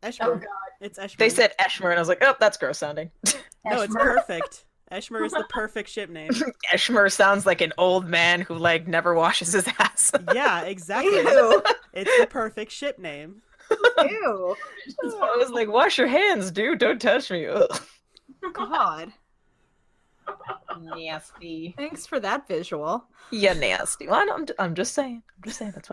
Eshmer. Oh god. It's Eshmer. They said Eshmer, and I was like, oh, that's gross sounding. No, it's Eshmer. perfect. Eshmer is the perfect ship name. Eshmer sounds like an old man who, like, never washes his ass. Yeah, exactly. Ew. It's the perfect ship name. Ew. I was like, wash your hands, dude. Don't touch me. Ugh. God. Nasty. Thanks for that visual. Yeah, nasty. Well, I'm just saying. I'm just saying. That's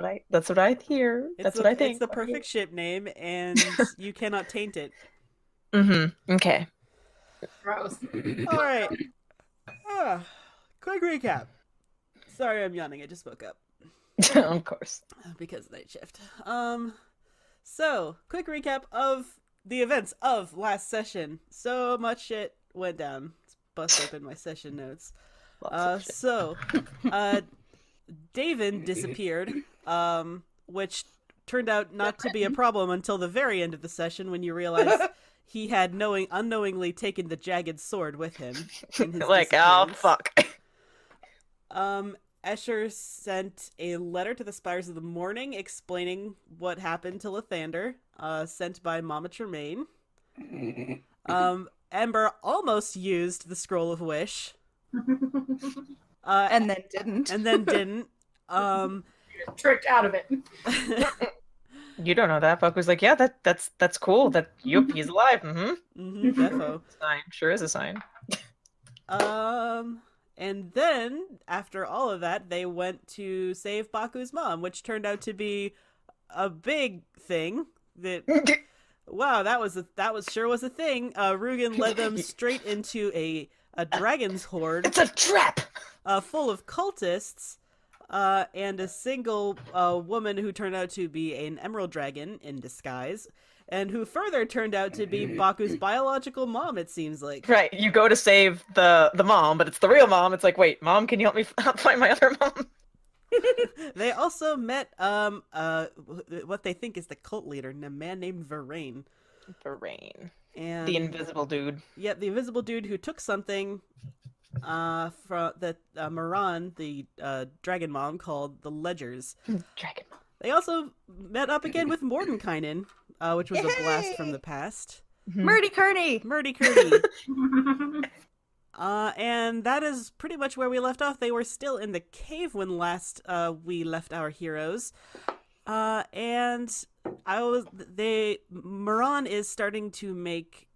what I hear. That's what I think. It's the perfect ship name, and you cannot taint it. Mm-hmm. Okay. Gross. All right. Quick recap. Sorry, I'm yawning. I just woke up Of course. because of night shift. So quick recap of the events of last session. So much shit went down. Let's bust open my session notes. Lots of shit. So, Davin disappeared, which turned out not to be a problem until the very end of the session when you realized he had unknowingly taken the jagged sword with him. In his Like, oh disappearance. fuck. Escher sent a letter to the Spires of the Morning explaining what happened to Lathander, sent by Mama Tremaine. Ember almost used the Scroll of Wish. And then didn't. And then didn't. Tricked out of it. You don't know that. Buck was like, yeah, that's cool. That yup, he's alive. Mm-hmm. Defo. Sign. Sure is a sign. And then after all of that, they went to save Baku's mom, which turned out to be a big thing. That wow, that was sure was a thing. Rugen led them straight into a dragon's horde. It's a trap. Full of cultists, and a single woman who turned out to be an emerald dragon in disguise, and who further turned out to be Baku's biological mom, it seems like. Right. You go to save the mom, but it's the real mom. It's like, wait, mom, can you help me find my other mom? They also met what they think is the cult leader, a man named Varain. Varain. And The invisible dude. yeah, the invisible dude who took something from that Moran, the dragon mom, called the Ledgers. Dragon mom. They also met up again with Mordenkainen, which was a blast from the past. Murdy Kearney! Murdy Curdy. And that is pretty much where we left off. They were still in the cave when last we left our heroes. And Moran is starting to make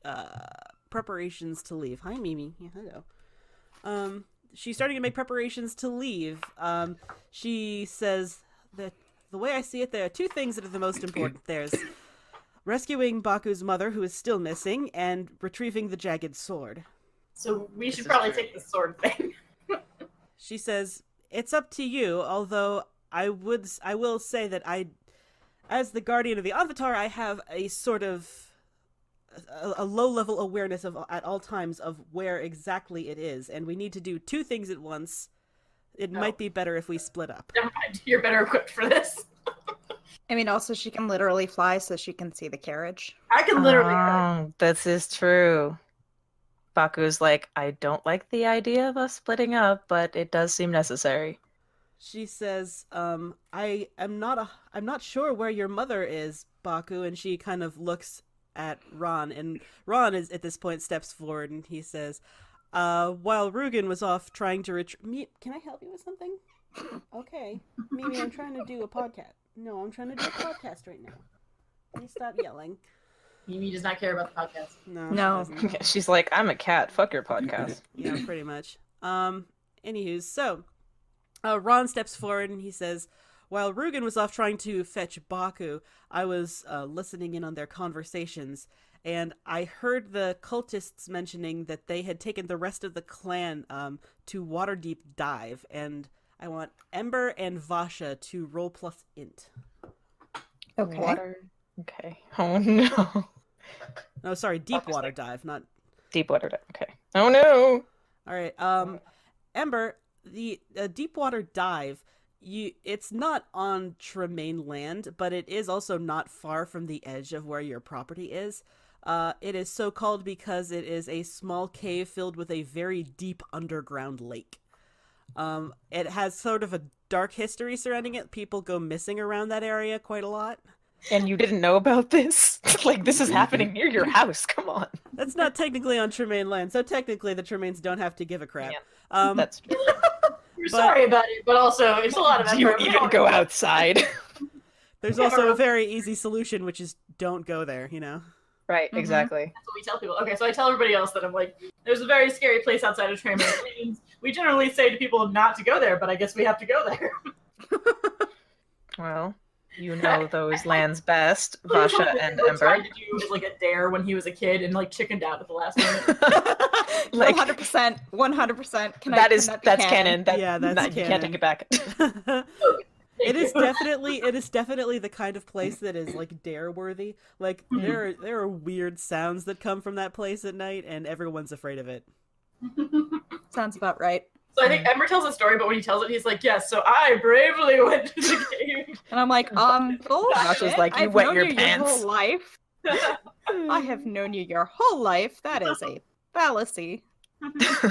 preparations to leave. Hi, Mimi. Yeah, hello. She's starting to make preparations to leave. She says that the way I see it, there are two things that are the most important. There's rescuing Baku's mother, who is still missing, and retrieving the jagged sword. So we should is probably true. take the sword thing. She says, it's up to you, although I will say that as the guardian of the Avatar, I have a sort of a low-level awareness of at all times of where exactly it is, and we need to do two things at once. It might be better if we split up. Never mind. You're better equipped for this. I mean, also, she can literally fly so she can see the carriage. I can literally. Oh, this is true. Baku's like, I don't like the idea of us splitting up, but it does seem necessary. She says, I'm not sure where your mother is, Baku, and she kind of looks at Ron, and Ron is at this point steps forward and he says, while Rugen was off trying to can I help you with something? Okay. Mimi, I'm trying to do a podcast. No, I'm trying to do a podcast right now. Please stop yelling. Mimi does not care about the podcast. No. No. She doesn't. She's like, I'm a cat. Fuck your podcast. Yeah, pretty much. Anywho, so Ron steps forward and he says, while Rugen was off trying to fetch Baku, I was listening in on their conversations, and I heard the cultists mentioning that they had taken the rest of the clan to Waterdeep Dive, and I want Ember and Vasha to roll plus int. Okay. Water. Okay. Oh no. No, sorry, Deep Water Dive, not... Deep water. Okay. Oh no. All right, Ember, the Deepwater Dive, it's not on Tremaine land, but it is also not far from the edge of where your property is. It is so called because it is a small cave filled with a very deep underground lake. It has sort of a dark history surrounding it. People go missing around that area quite a lot. And you didn't know about this? Like, this is happening near your house. Come on. That's not technically on Tremaine land, so technically the Tremaines don't have to give a crap. Yeah. That's true. We're sorry about it, but also it's a lot of effort. Do you We even don't- go outside? There's Yeah. also a very easy solution, which is don't go there, you know? Right, Mhm. exactly. That's what we tell people. Okay, so I tell everybody else that I'm like, there's a very scary place outside of Tremaine. We generally say to people not to go there, but I guess we have to go there. Well, you know those lands best, What Vasha and Ember Ember. tried to do was like a dare when he was a kid and like chickened out at the last minute. Like- 100%. 100%. That's be canon. That, Yeah, that's You can't canon. take it back. It is you. definitely the kind of place that is like dare worthy. Like there are weird sounds that come from that place at night, and everyone's afraid of it. Sounds about right. So I think Ember tells a story, but when he tells it, he's like, "Yes, so I bravely went to the cave." And I'm like, bullshit. Josh like, "You I've wet known your you pants." Your whole life. I have known you your whole life. That is a fallacy. He's so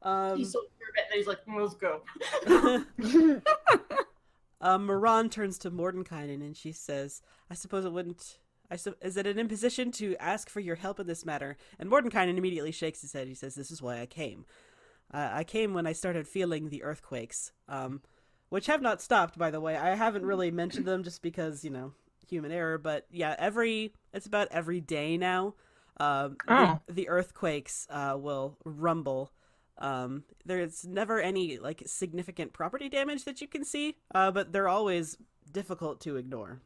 sure of it that he's like, "Let's go." Moran turns to Mordenkainen and she says, "I suppose it wouldn't. Is it an imposition to ask for your help in this matter?" And Mordenkainen immediately shakes his head. He says, "This is why I came. I came when I started feeling the earthquakes, which have not stopped, by the way. I haven't really mentioned them just because, you know, human error. But yeah, it's about every day now. The earthquakes will rumble." There's never any like significant property damage that you can see, but they're always difficult to ignore.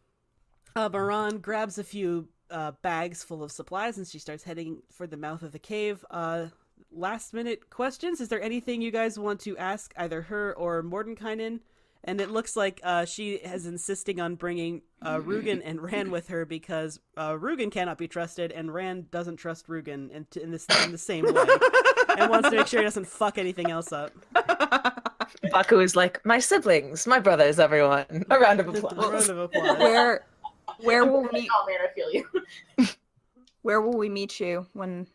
Moran grabs a few bags full of supplies and she starts heading for the mouth of the cave. Last minute questions. Is there anything you guys want to ask either her or Mordenkainen? And it looks like she is insisting on bringing Rugen and Rand with her because Rugen cannot be trusted and Rand doesn't trust Rugen in the same way. And wants to make sure he doesn't fuck anything else up. Baku is like, my siblings, my brothers, everyone. A round of A round applause. of applause. Where will we Oh man, I feel you. where will we meet you when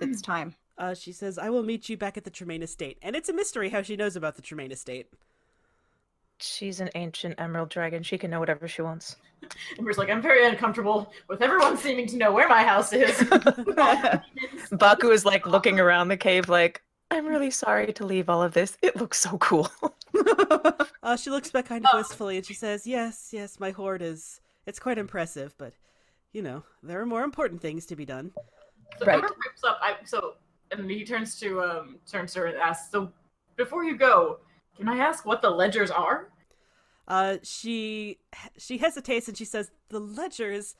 it's time? She says, "I will meet you back at the Tremaine estate." And it's a mystery how she knows about the Tremaine estate. She's an ancient emerald dragon. She can know whatever she wants. Ember's like, "I'm very uncomfortable with everyone seeming to know where my house is." Baku is like looking around the cave like, I'm really sorry to leave all of this. It looks so cool. She looks back kind of wistfully and she says, yes, my hoard it's quite impressive, but, you know, there are more important things to be done." So Right. Ember pipes up. And he turns to her and asks, "So before you go, can I ask what the ledgers are?" She hesitates and she says, "The ledgers,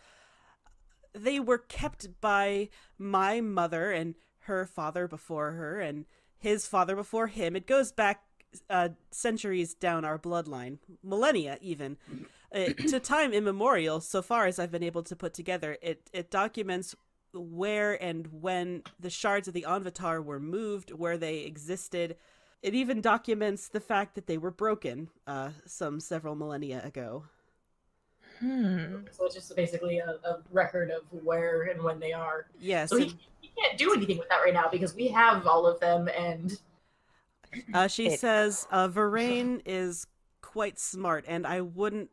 they were kept by my mother and her father before her and his father before him. It goes back centuries down our bloodline, millennia even, to time immemorial. So far as I've been able to put together, it documents where and when the shards of the Anvatar were moved, where they existed. It even documents the fact that they were broken some several millennia ago." So it's just basically a record of where and when they are. Yes. So he can't do anything with that right now because we have all of them, and She says, Varain is quite smart, and I wouldn't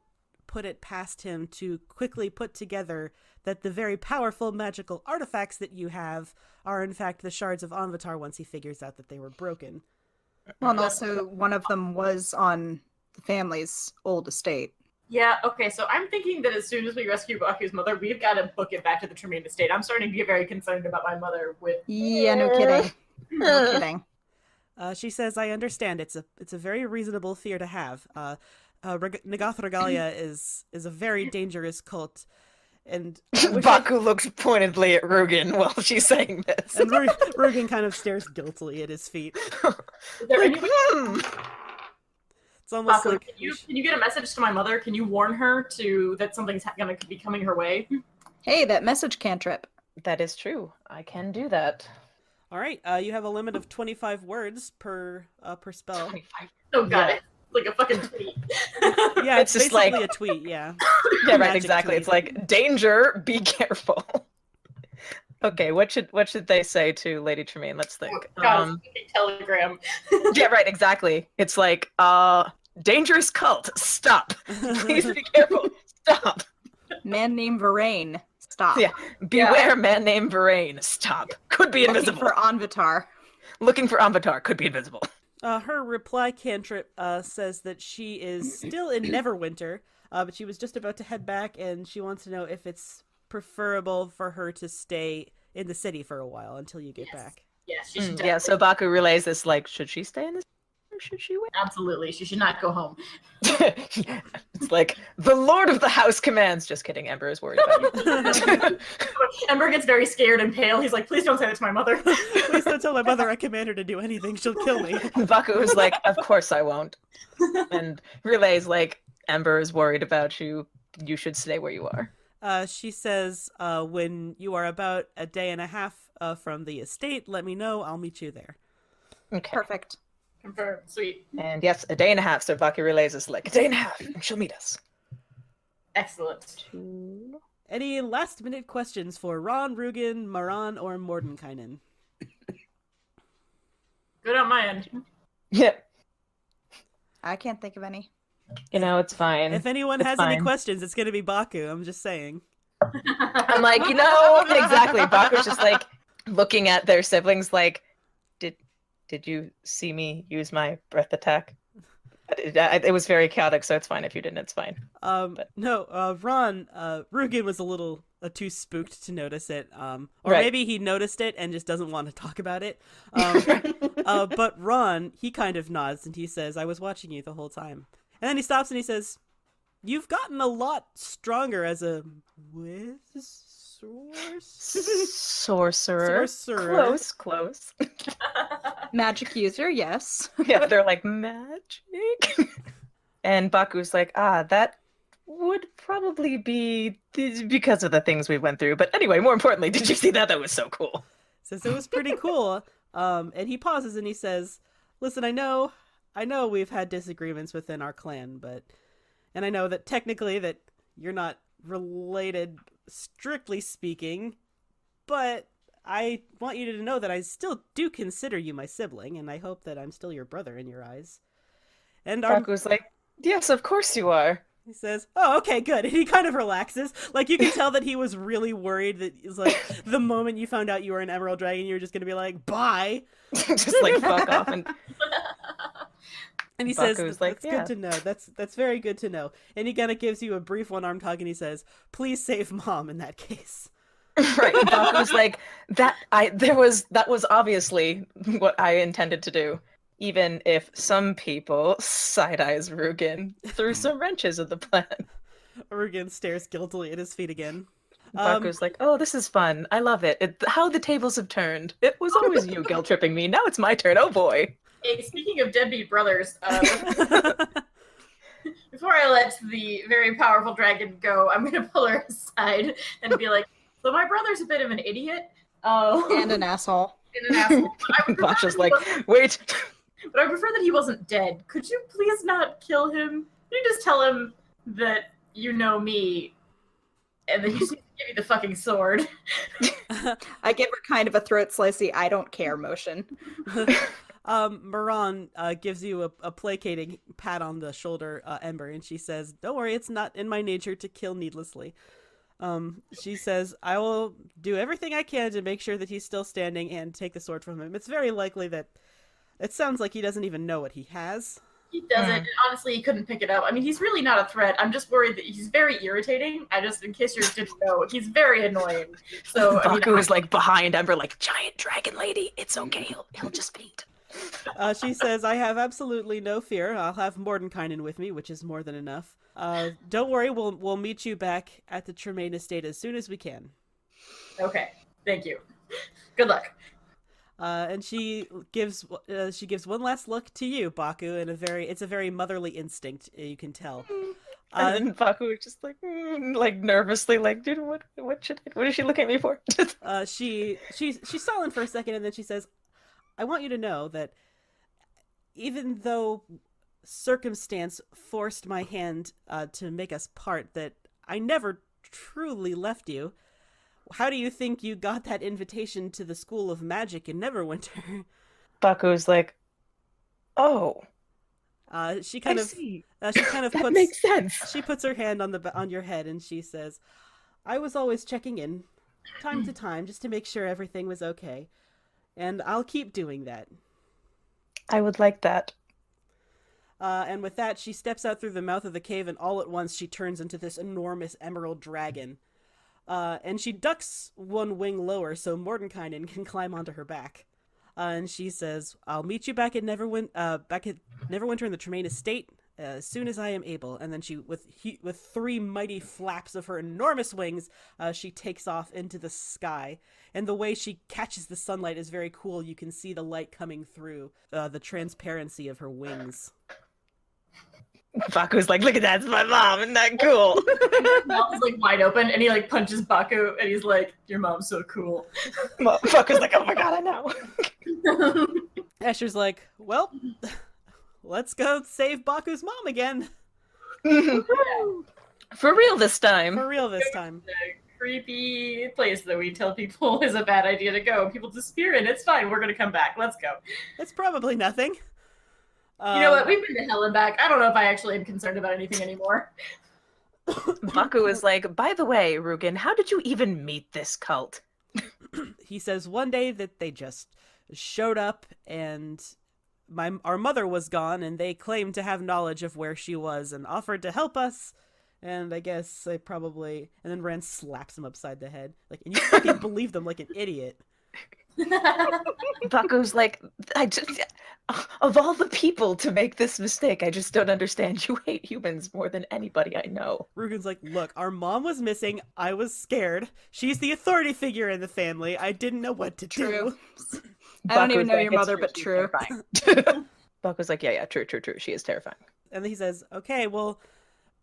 put it past him to quickly put together that the very powerful magical artifacts that you have are in fact the shards of Anvatar once he figures out that they were broken. Well, and also one of them was on the family's old estate. yeah, okay. So I'm thinking that as soon as we rescue Baku's mother, we've got to book it back to the Tremaine estate. I'm starting to get very concerned about my mother. Yeah, no kidding. No kidding. She says, "I understand. It's a very reasonable fear to have. Nagath Regalia is a very dangerous cult, and Baku looks pointedly at Rugen while she's saying this. and Rugen kind of stares guiltily at his feet. Is there Like, any way, It's almost Baku, like can you get a message to my mother? Can you warn her that something's going to be coming her way? Hey, that message cantrip. That is true. I can do that. All right, you have a limit of 25 words per spell. 25. Oh, got Yeah. it. Like a fucking tweet. Yeah, it's It's just basically like- a tweet. Yeah. Yeah, right, Magic exactly. tweet. It's like, danger, be careful. Okay, what should they say to Lady Tremaine? Let's think. God, it's like a telegram. Yeah, right, exactly. It's like, dangerous cult, stop. Please be careful. Stop. Man named Varain. Stop. Yeah. Beware, man named Varain. Stop. Could be Looking invisible. for Anvatar. Looking for Avatar. Could be invisible. Her reply cantrip says that she is still in Neverwinter, but she was just about to head back, and she wants to know if it's preferable for her to stay in the city for a while until you get back. Yes, she should. Yeah, so Baku relays this, like, should she stay in this or should she wait? Absolutely, she should not go home. It's like, the Lord of the House commands. Just kidding, Ember is worried about you. Ember gets very scared and pale. He's like, please don't say that to my mother. Please don't tell my mother I command her to do anything. She'll kill me. Baku is like, of course I won't. And relays like, Ember is worried about you. You should stay where you are. She says, when you are about a day and a half from the estate, let me know. I'll meet you there. Okay. Perfect. Confirmed. Sweet. And yes, a day and a half. So Baku relays is like, a day and a half, and she'll meet us. Excellent. Any last minute questions for Ron, Rugen, Maran, or Mordenkainen? Good on my end. Yeah. I can't think of any. You know, it's fine. If anyone It's has any fine. questions, it's going to be Baku. I'm just saying. I'm like, you know, exactly. Baku's just like looking at their siblings like, did you see me use my breath attack? It was very chaotic, so it's fine if you didn't. It's fine. No, Ron, Rugen was a little too spooked to notice it. Or Right. maybe he noticed it and just doesn't want to talk about it. But Ron, he kind of nods and he says, I was watching you the whole time. And then he stops and he says, you've gotten a lot stronger as a Sorcerer. Sorcerer. Close. Magic user, yes. Yeah, they're like, magic? And Baku's like, that would probably be because of the things we went through. But anyway, more importantly, did you see that? That was so cool. Says it was pretty cool. And he pauses and he says, listen, I know we've had disagreements within our clan, and I know that technically that you're not related, strictly speaking, but I want you to know that I still do consider you my sibling, and I hope that I'm still your brother in your eyes. And Baku's like, yes, of course you are. he says, oh, okay, good. And he kind of relaxes. Like, you can tell that he was really worried that it's like, the moment you found out you were an Emerald Dragon, you were just going to be like, bye. Just like, fuck off. And he Baku's says, like, that's yeah. good to know. That's very good to know. And he kind of gives you a brief one-armed hug, and he says, please save Mom in that case. Right. Baku's like, that was obviously what I intended to do. Even if some people side-eyes Rugen threw some wrenches at the plan. Rugen stares guiltily at his feet again. Baku's like, oh, this is fun. I love it. How the tables have turned. It was always you guilt-tripping me. Now it's my turn. Oh, boy. Hey, speaking of deadbeat brothers, before I let the very powerful dragon go, I'm going to pull her aside and be like, so my brother's a bit of an idiot. And an asshole. And an asshole. But I would prefer Basha's that like, he wasn't- wait. But I prefer that he wasn't dead. Could you please not kill him? Can you just tell him that you know me and that you just give me the fucking sword? I give her kind of a throat slicey, I don't care motion. Maran gives you a placating pat on the shoulder, Ember, and she says, don't worry, it's not in my nature to kill needlessly. She says, I will do everything I can to make sure that he's still standing and take the sword from him. It's very likely that it sounds like he doesn't even know what he has. He doesn't. And honestly, he couldn't pick it up. I mean, he's really not a threat. I'm just worried that he's very irritating. In case you didn't know, he's very annoying. So Baku is like behind Ember, like, giant dragon lady. It's okay. He'll just faint. She says, I have absolutely no fear. I'll have Mordenkainen with me, which is more than enough. Don't worry, we'll meet you back at the Tremaine estate as soon as we can. Okay, thank you. Good luck. And she gives one last look to you, Baku, and it's a very motherly instinct, you can tell. And then Baku is just like nervously, like, dude, what is she looking at me for? She's silent for a second, and then she says, I want you to know that even though circumstance forced my hand to make us part, that I never truly left you. How do you think you got that invitation to the School of Magic in Neverwinter? Baku's like, oh. She kind of see. she kind of That puts makes sense. she puts her hand on your head and she says, "I was always checking in, time to time, just to make sure everything was okay, and I'll keep doing that." I would like that. And with that, she steps out through the mouth of the cave, and all at once she turns into this enormous emerald dragon. And she ducks one wing lower so Mordenkainen can climb onto her back. And she says, "I'll meet you back at Neverwinter in the Tremaine Estate as soon as I am able." And then she, with 3 mighty flaps of her enormous wings, she takes off into the sky. And the way she catches the sunlight is very cool. You can see the light coming through the transparency of her wings. Baku's like, look at that, it's my mom, isn't that cool? His mouth is like wide open, and he like punches Baku, and he's like, "Your mom's so cool." Baku's like, oh my god, I know. Escher's like, "Well, let's go save Baku's mom again. For real this time. For real this time." Creepy place that we tell people is a bad idea to go. People disappear, and it's fine. We're gonna come back. Let's go. It's probably nothing. You know what? We've been to hell and back. I don't know if I actually am concerned about anything anymore. Baku is like, by the way, Rugen, how did you even meet this cult? He says one day that they just showed up and our mother was gone and they claimed to have knowledge of where she was and offered to help us. And I guess they probably... And then Ren slaps him upside the head. Like, and you fucking believe them like an idiot. Baku's like, of all the people to make this mistake, I just don't understand. You hate humans more than anybody I know. Rugen's like, "Look, our mom was missing. I was scared. She's the authority figure in the family. I didn't know what to True. do." I don't even Baku's know like, your "It's mother, but she's true." terrifying." Baku's like, yeah, true. She is terrifying. And he says, "Okay, well,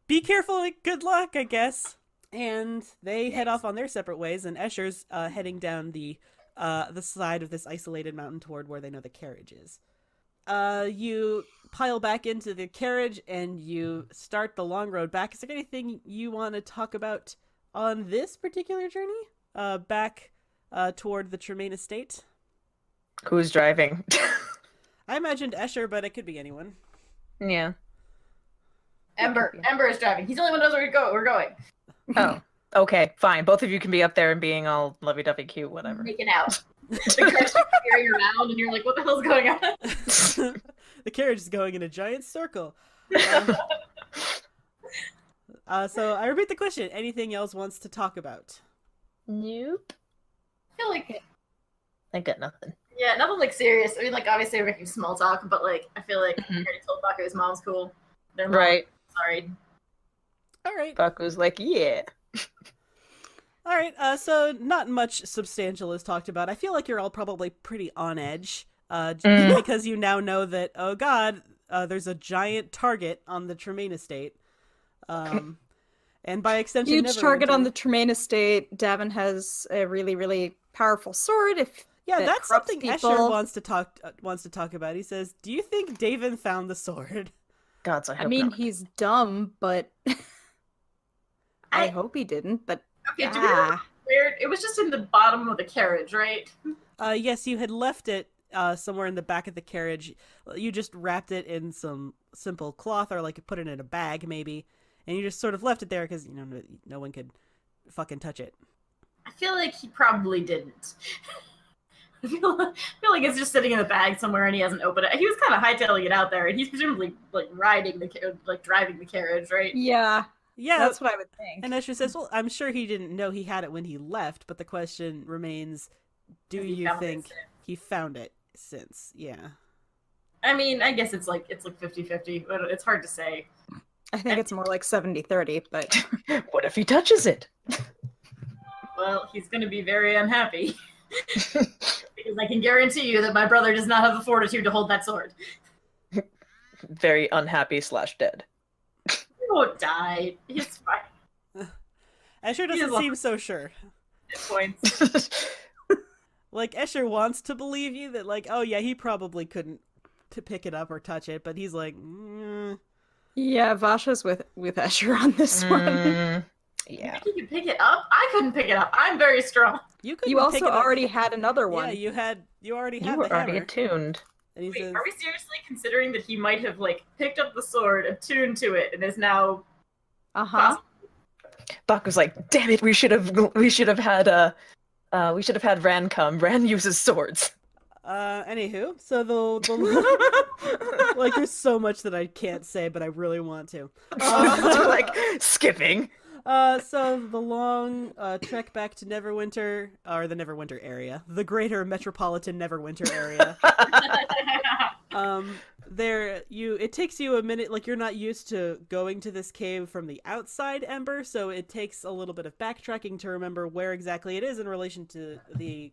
be careful. Good luck, I guess." And they head off on their separate ways, and Escher's heading down the side of this isolated mountain toward where they know the carriage is. You pile back into the carriage and you start the long road back. Is there anything you want to talk about on this particular journey? Back toward the Tremaine Estate? Who's driving? I imagined Escher, but it could be anyone. Yeah. Ember is driving. He's the only one who knows where we're going. Oh, okay, fine. Both of you can be up there and being all lovey-dovey cute, whatever. Making out. The carriage is carrying around, and you're like, "What the hell's going on?" The carriage is going in a giant circle. So I repeat the question. Anything else wants to talk about? Nope. I feel like, I got nothing. yeah, nothing like serious. I mean, like, obviously we're making small talk, but like, I feel like I already told Baku his mom's cool. Their mom, Right. sorry. All right. Baku's like, yeah. All right, so not much substantial is talked about. I feel like you're all probably pretty on edge, because you now know that, oh god, there's a giant target on the Tremaine Estate. And by extension, Huge target on Neverwinter. the Tremaine Estate. Davin has a really, really powerful sword. Yeah, that that's corrupts something people. Escher wants to talk about. He says, "Do you think Davin found the sword?" Gods, I hope I mean, not. he's dumb, but I hope he didn't. But Okay, do we know where it was? Just in the bottom of the carriage, right? Yes, you had left it somewhere in the back of the carriage. You just wrapped it in some simple cloth, or like put it in a bag, maybe, and you just sort of left it there because no one could fucking touch it. I feel like he probably didn't. I feel like it's just sitting in the bag somewhere, and he hasn't opened it. He was kind of hightailing it out there, and he's presumably like driving the carriage, right? yeah, Yeah, that's what I would think. and Escher says, "Well, I'm sure he didn't know he had it when he left, but the question remains: Do Has he you found it think since? he found it since?" Yeah. I mean, I guess it's like 50-50, but it's hard to say. I think it's more like 70-30, but What if he touches it? Well, he's going to be very unhappy. Because I can guarantee you that my brother does not have the fortitude to hold that sword. Very unhappy / dead. He won't die. He's fine Escher He is doesn't seem so sure. at points. Like, Escher wants to believe you that, like, oh yeah, he probably couldn't to pick it up or touch it, but he's like, yeah, Vasha's with Escher on this one. Yeah. You can pick it up? I couldn't pick it up. I'm very strong. you could. You also already had another one. Yeah, you already You had were the already hammer. attuned. And he Wait, says, are we seriously considering that he might have like picked up the sword, attuned to it, and is now Uh-huh. Baku's like, damn it, we should have had Ran come. Ran uses swords. Anywho, so the like, there's so much that I can't say, but I really want to. Like skipping. So the long trek back to Neverwinter, or the Neverwinter area, the greater metropolitan Neverwinter area. It takes you a minute, like you're not used to going to this cave from the outside, Ember, so it takes a little bit of backtracking to remember where exactly it is in relation to the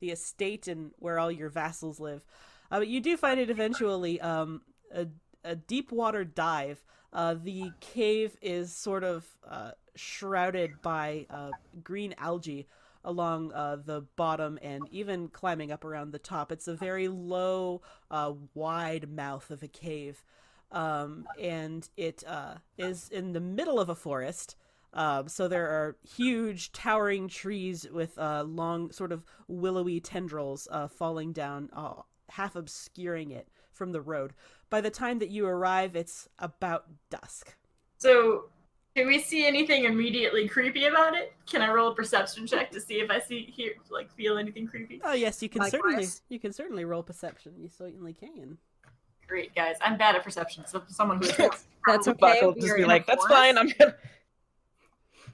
estate and where all your vassals live. But you do find it eventually, a deep water dive. The cave is sort of shrouded by green algae along the bottom and even climbing up around the top. It's a very low, wide mouth of a cave. And it is in the middle of a forest. So there are huge towering trees with long sort of willowy tendrils falling down, half obscuring it from the road. By the time that you arrive, it's about dusk. So, do we see anything immediately creepy about it? Can I roll a perception check to see if I feel anything creepy? Oh yes, you can Likewise. certainly roll perception. You certainly can. Great, guys. I'm bad at perception, so someone who is That's okay. Baku will we just are be in a like, that's forest. fine. I'm gonna.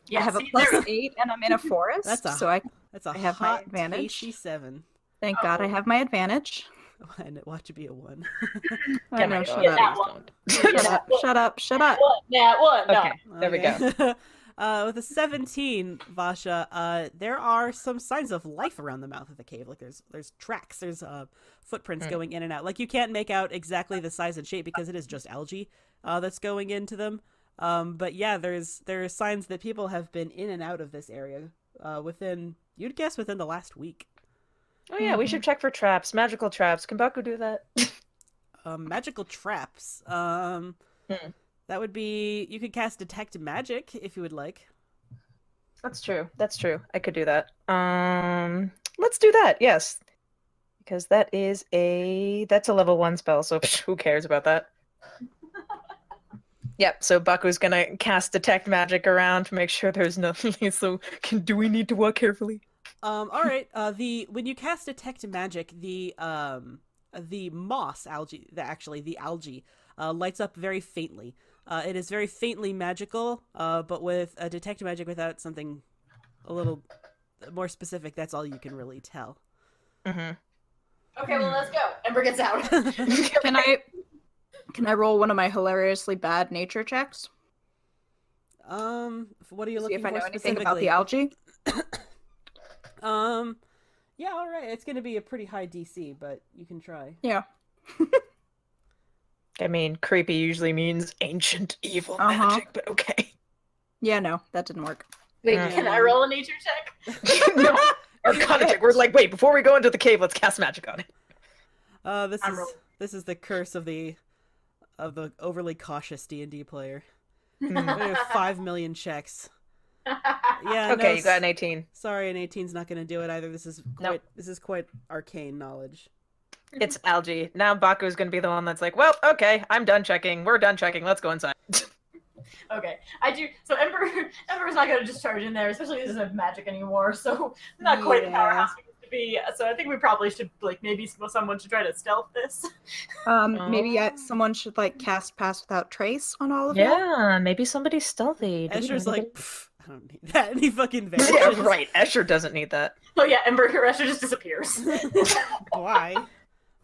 yeah, I have a see, plus there- 8 and I'm in a forest. That's a- so I That's a I have my hot, advantage. tasty 7. thank God I have my advantage. And watch it be a 1. I know, my shut God, up. please that don't. Shut up, shut up, shut up. What? Yeah, what? No. Okay, there we go. With a 17, Vasha, there are some signs of life around the mouth of the cave. Like there's tracks, there's footprints going in and out. Like you can't make out exactly the size and shape because it is just algae that's going into them. But yeah, there are signs that people have been in and out of this area you'd guess within the last week. Oh yeah, we should check for traps, magical traps. Can Baku do that? Magical traps. That would be, you could cast Detect Magic if you would like. That's true. That's true. I could do that. Let's do that. Yes, because that's a level 1 spell. So who cares about that? Yep. So Baku's gonna cast Detect Magic around to make sure there's nothing. So do we need to walk carefully? All right. When you cast Detect Magic, the moss algae, the algae, lights up very faintly. It is very faintly magical, but with a Detect Magic without something a little more specific, that's all you can really tell. Mm-hmm. Okay, well, let's go. Ember gets out. Can I roll one of my hilariously bad nature checks? What are you See looking if I for know anything specifically? about the algae? Yeah, all right. It's going to be a pretty high DC, but you can try. Yeah. I mean, creepy usually means ancient evil magic, but okay. Yeah, no, that didn't work. Wait, can I roll a nature check? No, Arcana check. We're like, wait, before we go into the cave, let's cast magic on it. This is the curse of the overly cautious D&D player. Hmm. We have 5 million checks. Yeah. Okay, no, you got an 18. Sorry, an 18's not going to do it either. This is quite arcane knowledge. It's algae. Now Baku's gonna be the one that's like, well, okay, I'm done checking. We're done checking. Let's go inside. Okay, I do. So Ember's not gonna just charge in there, especially if he doesn't have magic anymore. So not quite the powerhouse we used to be. So I think we probably should maybe someone should try to stealth this. Maybe someone should cast Pass Without Trace on all of them. Yeah, maybe somebody's stealthy. Escher's like, I don't need that. And he fucking vanishes. Yeah, right. Escher doesn't need that. Oh yeah, Escher just disappears. Why?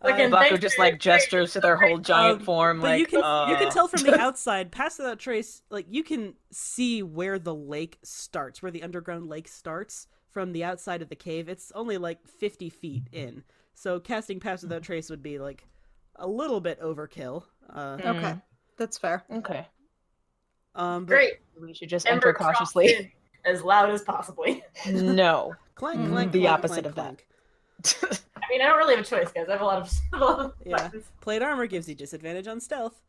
Again, Baku thanks just for- gestures to their whole giant form, But like, you can tell from the outside, Pass Without Trace, you can see where the lake starts, where the underground lake starts from the outside of the cave. It's only 50 feet in. So casting Pass Without Trace would be a little bit overkill. Okay, that's fair. Okay. But Great. We should just Ember enter drops cautiously. in as loud as possibly. No. Clank, clank, The clank, opposite clank, of that. clank. I mean, I don't really have a choice, guys. I have a lot of Yeah. weapons. Plate armor gives you disadvantage on stealth.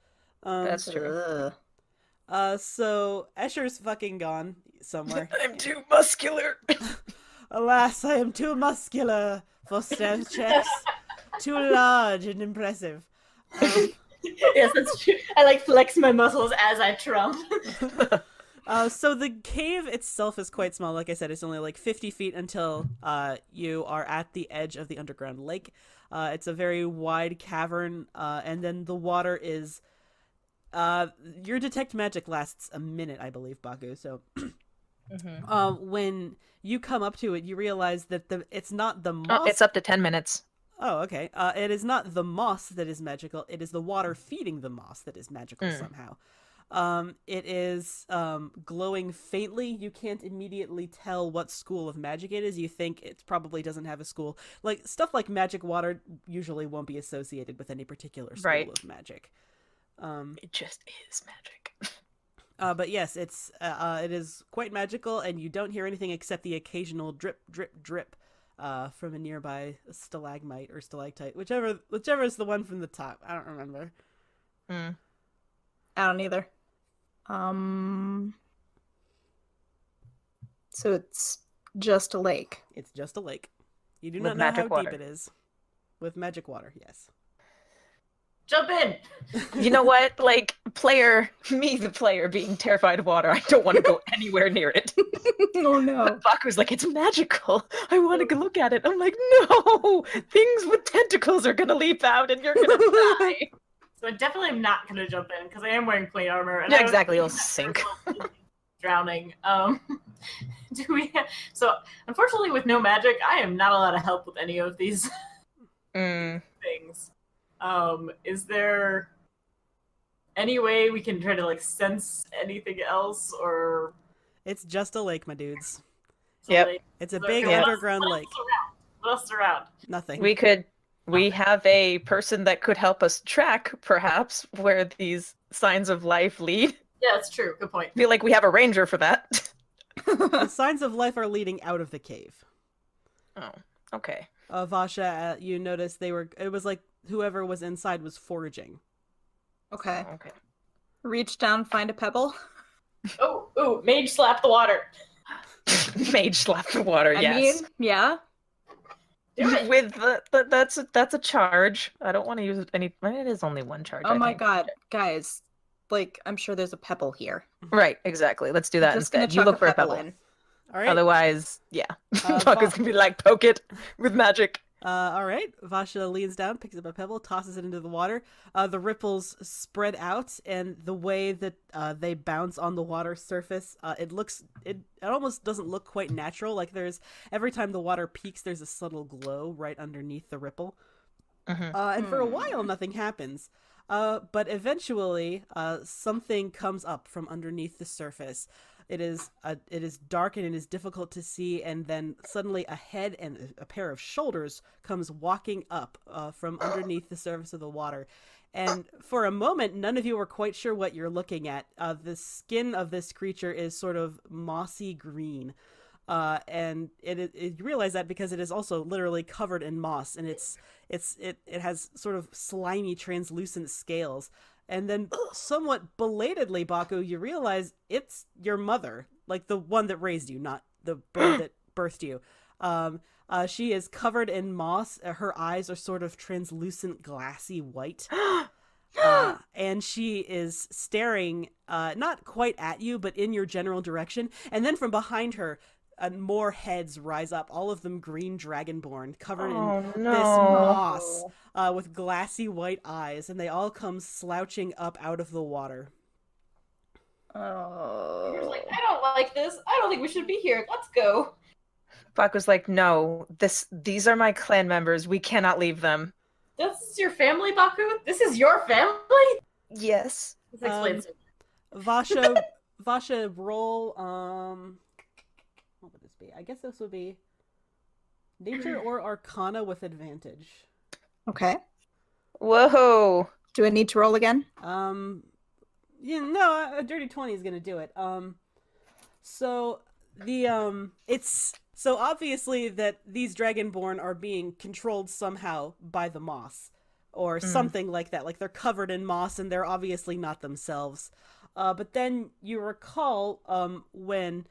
That's true. So Escher's fucking gone somewhere. I'm too muscular. Alas, I am too muscular for stealth checks. too large and impressive. Yes, that's true. I like flex my muscles as I trump. So the cave itself is quite small. Like I said, it's only like 50 feet until you are at the edge of the underground lake. It's a very wide cavern, and then the water is... your detect magic lasts a minute, I believe, Baku. So when you come up to it, you realize that it's not the moss... It's up to 10 minutes. Oh, okay. It is not the moss that is magical. It is the water feeding the moss that is magical somehow. It is glowing faintly. You can't immediately tell what school of magic it is. You think it probably doesn't have a school. Like stuff like magic water usually won't be associated with any particular school of magic. It just is magic. But yes, it is quite magical, and you don't hear anything except the occasional drip, drip, drip from a nearby stalagmite or stalactite, whichever is the one from the top. I don't remember. I don't either. So it's just a lake. It's just a lake. You do With not know how magic water. deep it is. With magic water, yes. Jump in. You know what? Like, the player being terrified of water, I don't want to go anywhere near it. Oh no. But Baku's like, it's magical. I want to go look at it. I'm like, no! Things with tentacles are gonna leap out and you're gonna die. So I definitely am not gonna jump in because I am wearing plate armor. And Yeah, I was exactly, thinking you'll that sink. we're drowning. Do we? So unfortunately, with no magic, I am not allowed to help with any of these things. Is there any way we can try to like sense anything else, or It's just a lake, my dudes. Yep. something? It's a So big what else- underground what lake. else is around? What else is around? Nothing. We have a person that could help us track, perhaps, where these signs of life lead. Yeah, that's true. Good point. I feel like we have a ranger for that. The signs of life are leading out of the cave. Oh, okay. Vasha, you noticed it was like whoever was inside was foraging. Okay. Okay. Reach down, find a pebble. Oh, mage slap the water. Mage slap the water, I yes. mean, yeah. Do it. With that's a charge. I don't want to use any. It is only one charge. Oh I my think. god, guys. Like, I'm sure there's a pebble here. Right, exactly. Let's do that Just gonna instead. You chuck look for a pebble. in. All right. Otherwise, yeah. Va- Baku's gonna be like, poke it with magic. All right. Vasha leans down, picks up a pebble, tosses it into the water. The ripples spread out, and the way that they bounce on the water surface, it almost doesn't look quite natural. Like every time the water peaks, there's a subtle glow right underneath the ripple. And for a while, nothing happens. But eventually, something comes up from underneath the surface. It is dark and it is difficult to see, and then suddenly a head and a pair of shoulders comes walking up from underneath the surface of the water. And for a moment, none of you are quite sure what you're looking at. The skin of this creature is sort of mossy green. And you realize that because it is also literally covered in moss, and it has sort of slimy, translucent scales. And then, somewhat belatedly, Baku, you realize it's your mother, like the one that raised you, not the bird that birthed you. She is covered in moss. Her eyes are sort of translucent, glassy white. And she is staring, not quite at you, but in your general direction. And then from behind her, more heads rise up, all of them green dragonborn, covered in this moss, with glassy white eyes, and they all come slouching up out of the water. You're like, I don't like this. I don't think we should be here. Let's go. Baku's like, no, these are my clan members. We cannot leave them. This is your family, Baku? This is your family? Yes. This explains it. Vasha, roll, what would this be? I guess this would be nature or arcana with advantage. Okay. Whoa. Do I need to roll again? Yeah, no, a dirty 20 is gonna do it. So it's so obviously that these dragonborn are being controlled somehow by the moss or something like that. Like they're covered in moss and they're obviously not themselves. But then you recall when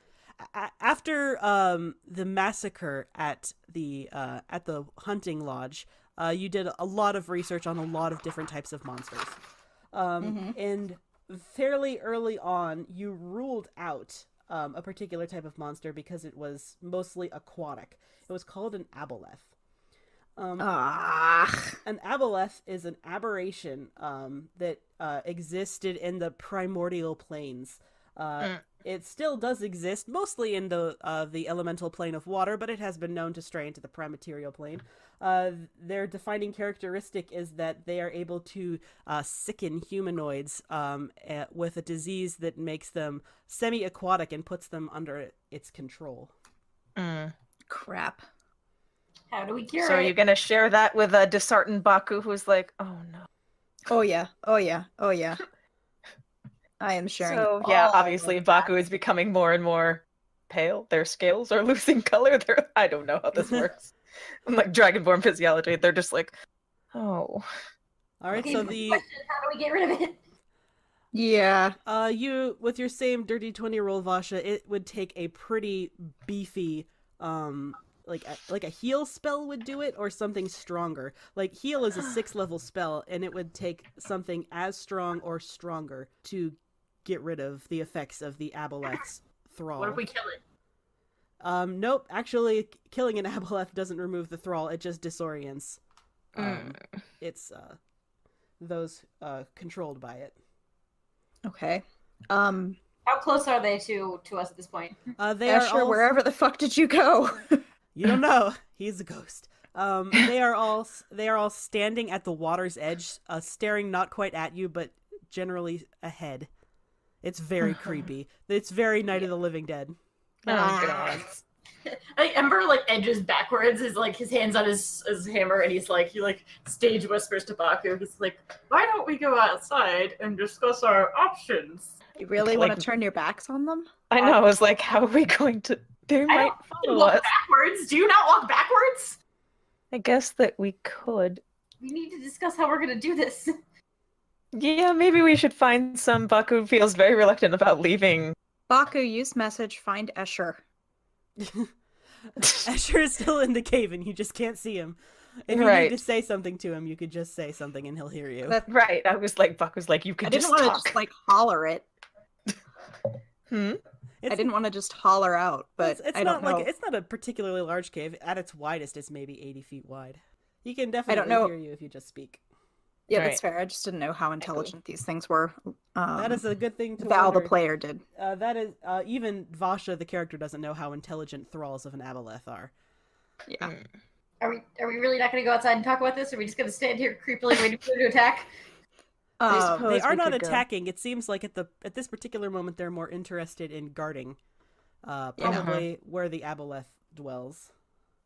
after the massacre at the hunting lodge, you did a lot of research on a lot of different types of monsters. And fairly early on, you ruled out a particular type of monster because it was mostly aquatic. It was called an aboleth. An aboleth is an aberration that existed in the primordial planes. It still does exist, mostly in the elemental plane of water, but it has been known to stray into the primaterial plane. Their defining characteristic is that they are able to sicken humanoids with a disease that makes them semi-aquatic and puts them under its control. Crap. How do we cure So it? you're gonna share that with a disheartened Baku who's like, oh no. Oh yeah. Oh yeah. Oh yeah. I am sharing. So yeah, all obviously of Baku that. is becoming more and more pale. Their scales are losing color. I don't know how this works. Like Dragonborn physiology, they're just like, oh. All right, Okay, so question, how do we get rid of it? Yeah. you with your same dirty 20 roll, Vasha, it would take a pretty beefy like a heal spell would do it, or something stronger. Like heal is a 6th level spell, and it would take something as strong or stronger to get rid of the effects of the aboleth's thrall. What if we kill it? Nope. Actually, killing an aboleth doesn't remove the thrall. It just disorients. It's those controlled by it. Okay. How close are they to us at this point? They are Asher, all... wherever the fuck did you go? You don't know. He's a ghost. They are all standing at the water's edge, staring not quite at you, but generally ahead. It's very creepy. It's very Night of the Living Dead. Oh god. Like Ember edges backwards, his hands on his hammer, and he stage whispers to Baku. He's like, "Why don't we go outside and discuss our options?" You really Like- want to turn your backs on them? I know, I was like, how are we going to they I might don't follow walk us. backwards. Do you not walk backwards? I guess that we could. We need to discuss how we're gonna do this. Yeah, maybe we should find some. Baku feels very reluctant about leaving. Baku, use message, find Escher. Escher is still in the cave, and you just can't see him. If you Right. need to say something to him, you could just say something, and he'll hear you. That- Right, I was like, Baku's like, you I could didn't just want to talk. just holler it. Hmm? I didn't want to just holler out, but it's I not don't know. it's not a particularly large cave. At its widest, it's maybe 80 feet wide. He can don't definitely know. hear you if you just speak. Yeah, Right. that's fair. I just didn't know how intelligent these things were. That is a good thing to Val, the wonder. player, did. That is even Vasha, the character, doesn't know how intelligent thralls of an aboleth are. Yeah. Are we really not gonna go outside and talk about this? Or are we just gonna stand here creepily waiting for them to attack? suppose They are we not could go. attacking. It seems like at this particular moment they're more interested in guarding, probably where the aboleth dwells.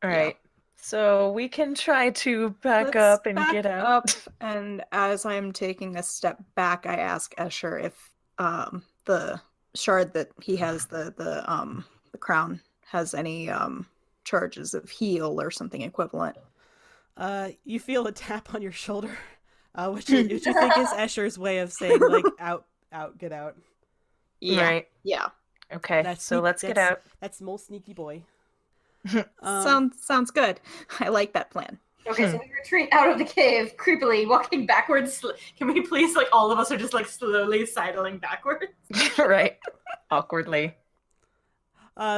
All right. So we can try to back Let's up and back get out. up, and as I'm taking a step back, I ask Escher if the shard that he has, the crown, has any charges of heal or something equivalent. You feel a tap on your shoulder, which you think is Escher's way of saying like out, get out. Yeah. Right. Yeah. Okay. That's So sneak- let's get that's- out. That's mole sneaky boy. Sounds good. I like that plan. Okay, so we retreat out of the cave, creepily walking backwards. Can we please, all of us are just slowly sidling backwards? Right. Awkwardly.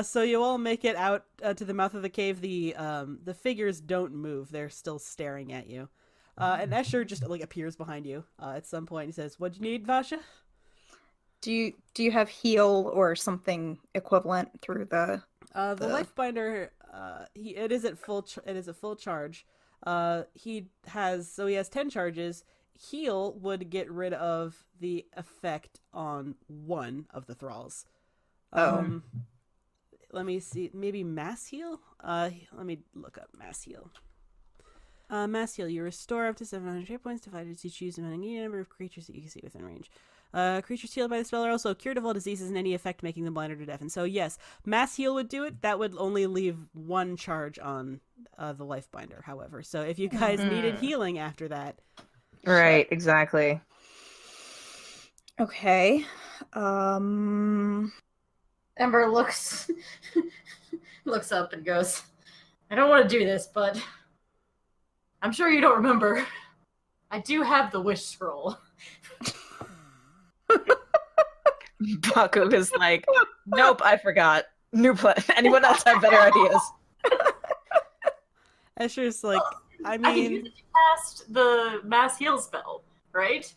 So you all make it out to the mouth of the cave. The figures don't move; they're still staring at you. And Escher just appears behind you at some point. He says, "What'd you need, Vasha?" Do you have heal or something equivalent through the? The Lifebinder, it is at full. It is a full charge. He has 10 charges. Heal would get rid of the effect on one of the thralls. Let me see. Maybe mass heal. Let me look up mass heal. Mass heal. You restore up to 700 hit points divided to choose among any number of creatures that you can see within range. Creatures healed by the spell are also cured of all diseases and any effect making them blind or deafened. So yes, mass heal would do it. That would only leave one charge on the Lifebinder, however. So if you guys needed healing after that, Right. Exactly. Okay. Ember looks looks up and goes, I don't want to do this, but I'm sure you don't remember. I do have the wish scroll. Baku is like, nope, I forgot. New plan. Anyone else have better ideas? Escher's like, I I can use mean, it to cast the mass heal spell, right?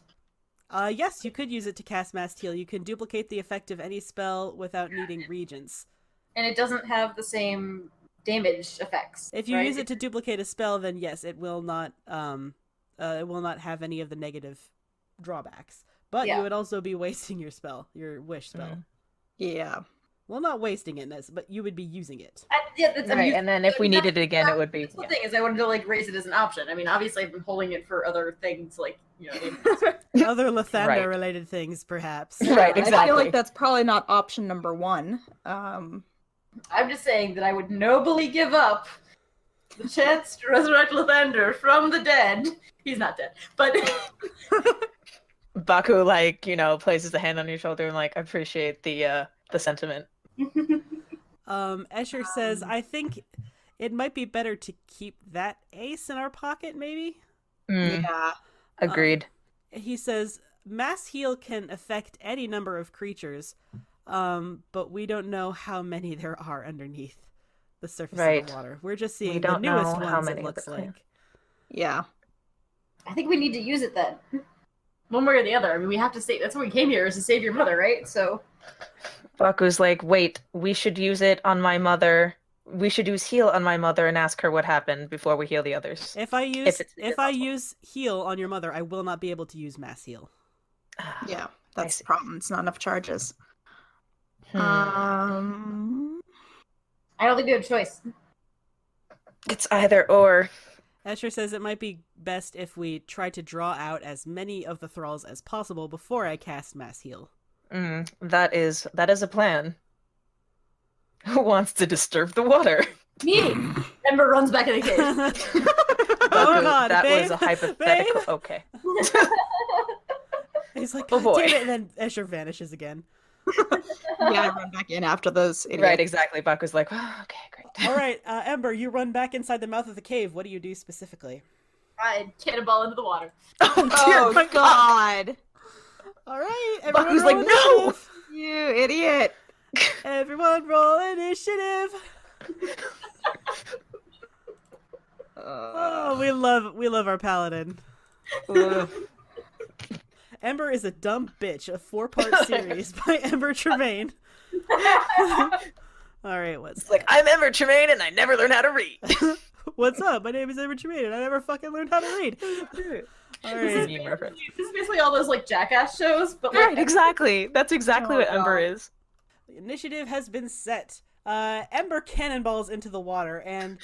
yes, you could use it to cast Mass Heal. You can duplicate the effect of any spell without needing regents. And it doesn't have the same damage effects. If you right? use it to duplicate a spell, then yes, it will not have any of the negative drawbacks. But Yeah. you would also be wasting your spell, your wish spell. Yeah. Well, not wasting it, but you would be using it. Yeah, that's, Right, and then if we that's- needed it again, it would be. That's the Yeah. thing is, I wanted to like raise it as an option. I mean, obviously, I've been holding it for other things, like Other Lathander Right. related things, perhaps. Right, I exactly. feel like that's probably not option number one. I'm just saying that I would nobly give up the chance to resurrect Lathander from the dead. He's not dead, but Baku, like, places a hand on your shoulder and like, I appreciate the sentiment. Escher says, I think it might be better to keep that ace in our pocket, maybe? Mm, Yeah. agreed. He says, Mass Heal can affect any number of creatures, but we don't know how many there are underneath the surface of Right. the water. We're just seeing the don't newest know how ones, it many looks of it, yeah. like. Yeah. I think we need to use it then. One way or the other. I mean, we have to save. That's why we came here, is to save your mother, right? So Baku's like, wait, we should use it on my mother. We should use heal on my mother and ask her what happened before we heal the others. If I use it's if I possible. use Heal on your mother, I will not be able to use Mass Heal. Yeah. That's see. the problem. It's not enough charges. Hmm. I don't think we have a choice. It's either or. Escher says it might be best if we try to draw out as many of the thralls as possible before I cast Mass Heal. That is a plan. Who wants to disturb the water? Me. Ember runs back in the cave. Oh Baku, god, that babe, was a hypothetical. babe. Okay. He's like, Oh, God boy. damn it, and then Escher vanishes again. Yeah, I run back in after those idiots. Right, exactly. Baku's like, okay, great. All right, Ember, you run back inside the mouth of the cave. What do you do specifically? I cannonball into the water. Oh, dear God. All right, everyone Baku's roll like, no! initiative. You idiot. Everyone roll initiative. Oh, we love our paladin. Ember is a Dumb Bitch, a 4-part series by Ember Tremaine. All right, what's It's like, I'm Ember Tremaine and I never learned how to read. what's up? My name is Ember Tremaine, and I never fucking learned how to read. All This is right, meme reference. This is basically all those like Jackass shows, but like Right, exactly. That's exactly Oh, what Ember God. is. the initiative has been set. Ember cannonballs into the water, and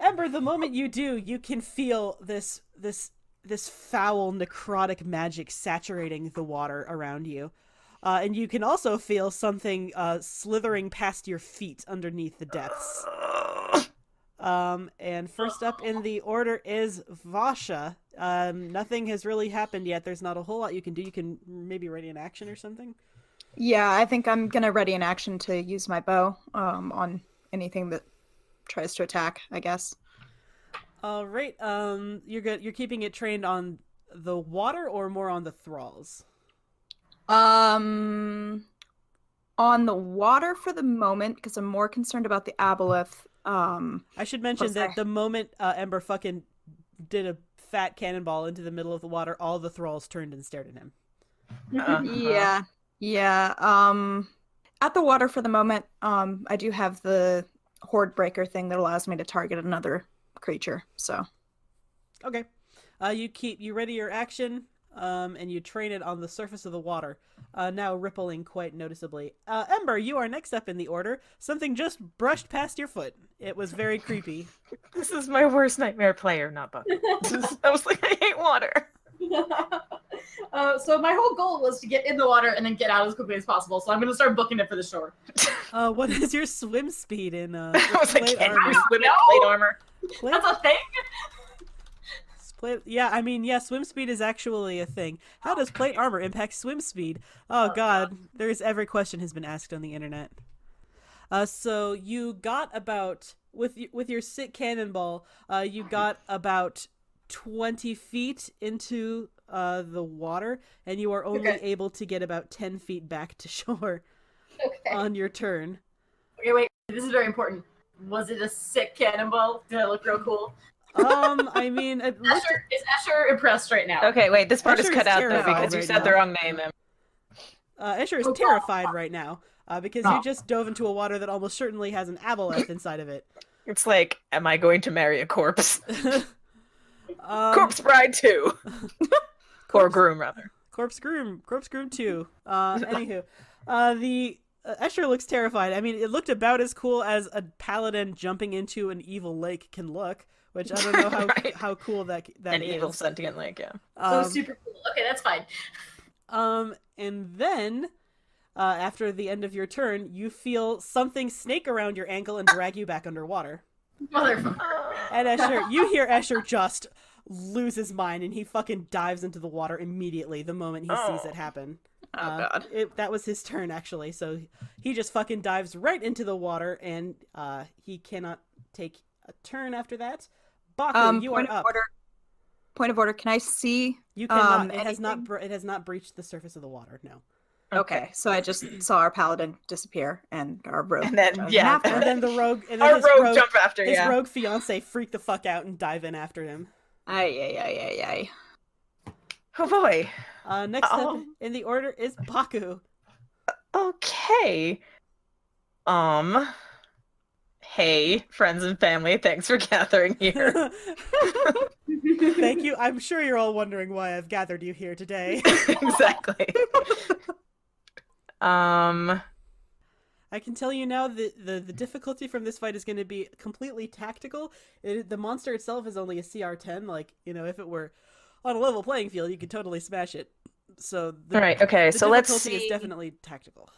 Ember, the moment you do, you can feel this foul necrotic magic saturating the water around you. And you can also feel something slithering past your feet underneath the depths. And first up in the order is Vasha. Nothing has really happened yet. There's not a whole lot you can do. You can maybe ready an action or something. Yeah, I think I'm going to ready an action to use my bow on anything that tries to attack, I guess. All right. You're good. You're keeping it trained on the water or more on the thralls. On the water for the moment, because I'm more concerned about the aboleth. I should mention Plus that I- the moment Ember fucking did a fat cannonball into the middle of the water, all the thralls turned and stared at him. Yeah. At the water for the moment, I do have the horde breaker thing that allows me to target another creature. So Okay. You ready your action, and you train it on the surface of the water, now rippling quite noticeably. Ember, you are next up in the order. Something just brushed past your foot. It was very creepy. This is my worst nightmare player, not Buck. I was like, I hate water. So my whole goal was to get in the water and then get out as quickly as possible. So I'm gonna start booking it for the shore. What is your swim speed in I was like, plate can armor? you swim in No! plate armor? Plate- That's a thing. Yeah, I mean, yeah, swim speed is actually a thing. How does plate armor impact swim speed? Oh god, there's every question has been asked on the internet. So you got about with your sick cannonball, you got about 20 feet into the water, and you are only able to get about 10 feet back to shore on your turn. Okay, wait. This is very important. Was it a sick cannonball? Did it look real cool? I mean, Is Escher impressed right now? Okay, wait, this part is Escher cut is out though terrified because you right said now. the wrong name. Escher is terrified right now because you just dove into a water that almost certainly has an aboleth inside of it. It's like, am I going to marry a corpse? Corpse Corpse Bride 2. Or groom, rather. Corpse Groom 2. Anywho, the Escher looks terrified. I mean, it looked about as cool as a paladin jumping into an evil lake can look, which I don't know how Right. how cool that An is. evil sentient lake, yeah. So super cool. Okay, that's fine. And then, after the end of your turn, you feel something snake around your ankle and drag you back underwater. Motherfucker. And Escher, you hear Escher just lose his mind, and he fucking dives into the water immediately the moment he sees it happen. God. That was his turn, actually. So he just fucking dives right into the water, and he cannot take a turn after that. Baku, you are up. Point of order. Can I see? You cannot. It has anything? not. It has not breached the surface of the water. No. Okay, so I just saw our paladin disappear and our rogue. And then, jump yeah. after And it. then the rogue. And then Our his rogue jump after, his yeah. rogue fiance freak the fuck out and dive in after him. Ay. Oh boy. Next up in the order is Baku. Okay. Hey, friends and family, thanks for gathering here. Thank you. I'm sure you're all wondering why I've gathered you here today. Exactly. I can tell you now that the difficulty from this fight is going to be completely tactical. The monster itself is only a CR 10. Like, you know, if it were on a level playing field, you could totally smash it. So Right, okay, the so let's difficulty see. is definitely tactical.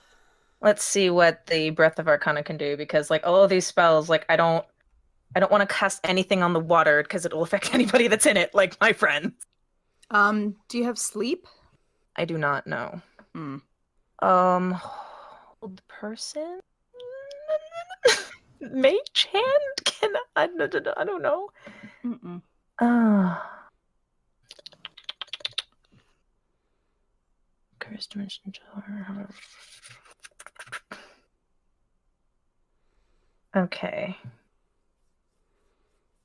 Let's see what the Breath of Arcana can do, because like all of these spells, like I don't want to cast anything on the water because it will affect anybody that's in it, like my friends. Do you have sleep? I do not know. Hmm. Hold person? Mage hand? Can I don't know. Mm-mm. Cursed Dimension Jar. Okay.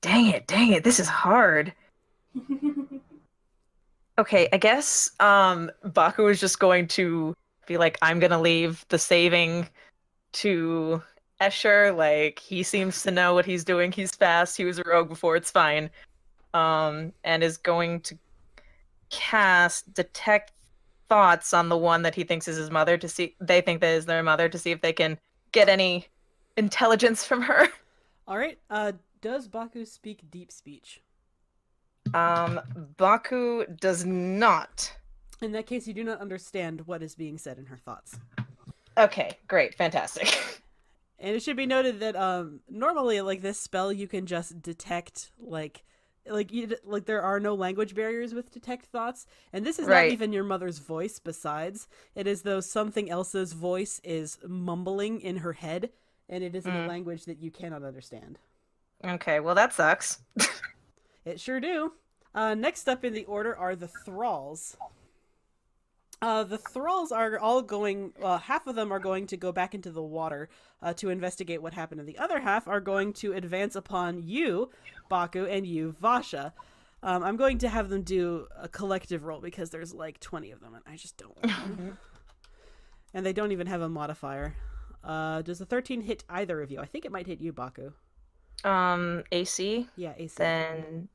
Dang it, this is hard. Okay, I guess Baku is just going to be like, I'm gonna leave the saving to Escher. Like, he seems to know what he's doing. He's fast. He was a rogue before. It's fine. And is going to cast Detect Thoughts on the one that he thinks is his mother to see. They think that is their mother, to see if they can get any intelligence from her. All right. Does Baku speak deep speech? Baku does not. In that case, you do not understand what is being said in her thoughts. Okay, great, fantastic. And it should be noted that normally, like, this spell, you can just detect like there are no language barriers with detect thoughts, and this is not Right. even your mother's voice. Besides, it is though something else's voice is mumbling in her head, and it is in a language that you cannot understand. Okay, well that sucks. It sure do. Next up in the order are the thralls. The thralls are all going. Half of them are going to go back into the water to investigate what happened, and the other half are going to advance upon you, Baku, and you, Vasha. I'm going to have them do a collective roll because there's like 20 of them, and I just don't want them. And they don't even have a modifier. Does a 13 hit either of you? I think it might hit you, Baku. AC. Yeah, AC. Then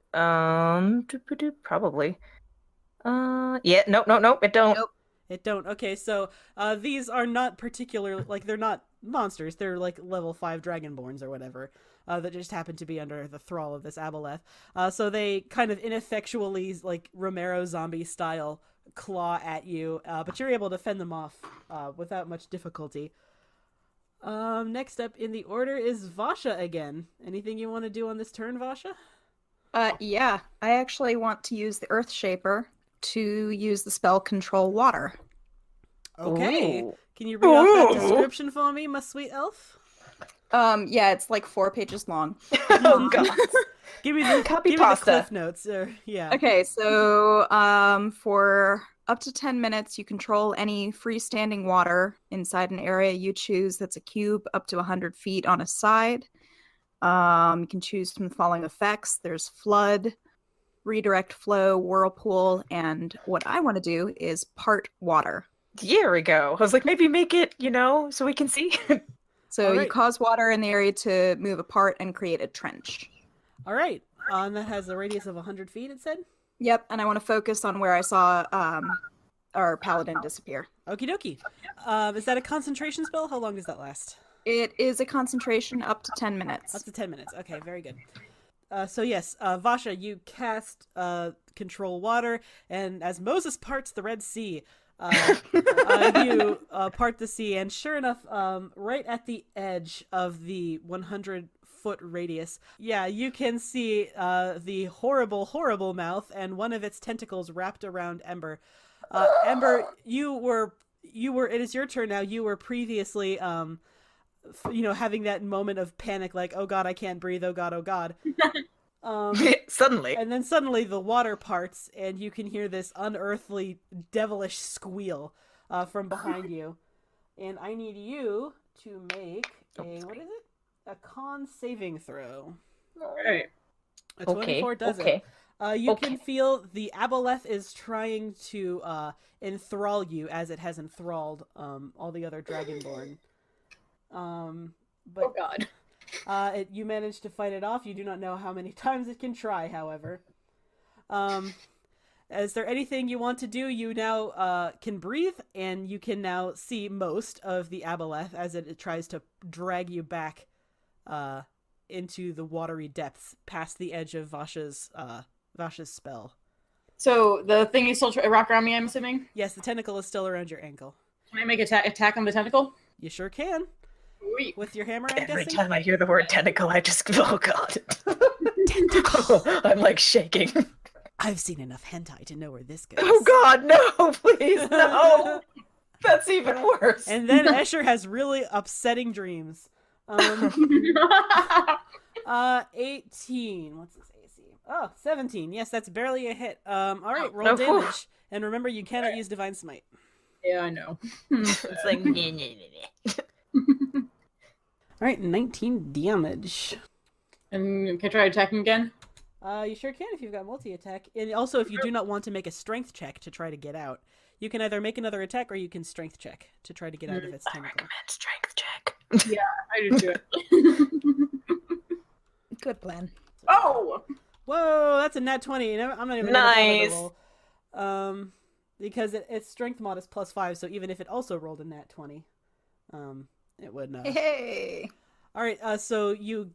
probably. Yeah, nope, it don't. Nope. It don't. Okay, so these are not particular, like, they're not monsters. They're like level 5 dragonborns or whatever that just happen to be under the thrall of this aboleth. So they kind of ineffectually, like Romero zombie style, claw at you, but you're able to fend them off without much difficulty. Next up in the order is Vasha again. Anything you want to do on this turn, Vasha? Yeah, I actually want to use the Earth Shaper to use the spell Control Water. Okay. Ooh. Can you read off that Ooh. description for me, my sweet elf? Yeah, it's like 4 pages long. Oh god. Give me the Copy give me the pasta. cliff notes. Yeah. Okay, so for up to 10 minutes, you control any freestanding water inside an area you choose that's a cube up to 100 feet on a side. You can choose from the following effects. There's flood, redirect flow, whirlpool, and what I want to do is part water. Here we go. I was like, maybe make it, so we can see. So All you right. cause water in the area to move apart and create a trench. All right. And that has a radius of 100 feet, it said? Yep, and I want to focus on where I saw our paladin disappear. Okie dokie. Is that a concentration spell? How long does that last? It is a concentration up to 10 minutes. Up to 10 minutes. Okay, very good. So yes, Vasha, you cast control water, and as Moses parts the Red Sea, you part the sea, and sure enough, right at the edge of the 100-foot radius, yeah, you can see the horrible, horrible mouth and one of its tentacles wrapped around Ember. Ember, it is your turn now. You were previously, having that moment of panic, like, oh god, I can't breathe, oh god, oh god. Suddenly. And then suddenly the water parts, and you can hear this unearthly, devilish squeal from behind you. And I need you to make what is it? A con saving throw. Alright. A 24 does it. You can feel the Aboleth is trying to enthrall you as it has enthralled all the other Dragonborn. But Oh god. you managed to fight it off. You do not know how many times it can try, however. Is there anything you want to do? You now can breathe, and you can now see most of the Aboleth as it tries to drag you back into the watery depths, past the edge of Vasha's spell. So the thing is still rock around me, I'm assuming? Yes, the tentacle is still around your ankle. Can I make attack on the tentacle? You sure can. Sweet. With your hammer, I'm Every guessing? time I hear the word tentacle, I just, oh god. Tentacle. I'm like shaking. I've seen enough hentai to know where this goes. Oh god, no, please, no. That's even worse. And then Escher has really upsetting dreams. 18. What's this AC? Oh, 17. Yes, that's barely a hit. All right, roll no. damage. And remember, you cannot use Divine Smite. Yeah, I know. It's like, All right, 19 damage. And can I try attacking again? You sure can if you've got multi-attack. And also, if you do not want to make a strength check to try to get out, you can either make another attack or you can strength check to try to get out of its I tentacle. recommend strength check. I do too. Good plan. Oh! Whoa, that's a nat 20. I'm not even Nice. gonna bother to roll. Because its strength mod is +5, so even if it also rolled a nat 20, it would not. Hey. All right, so you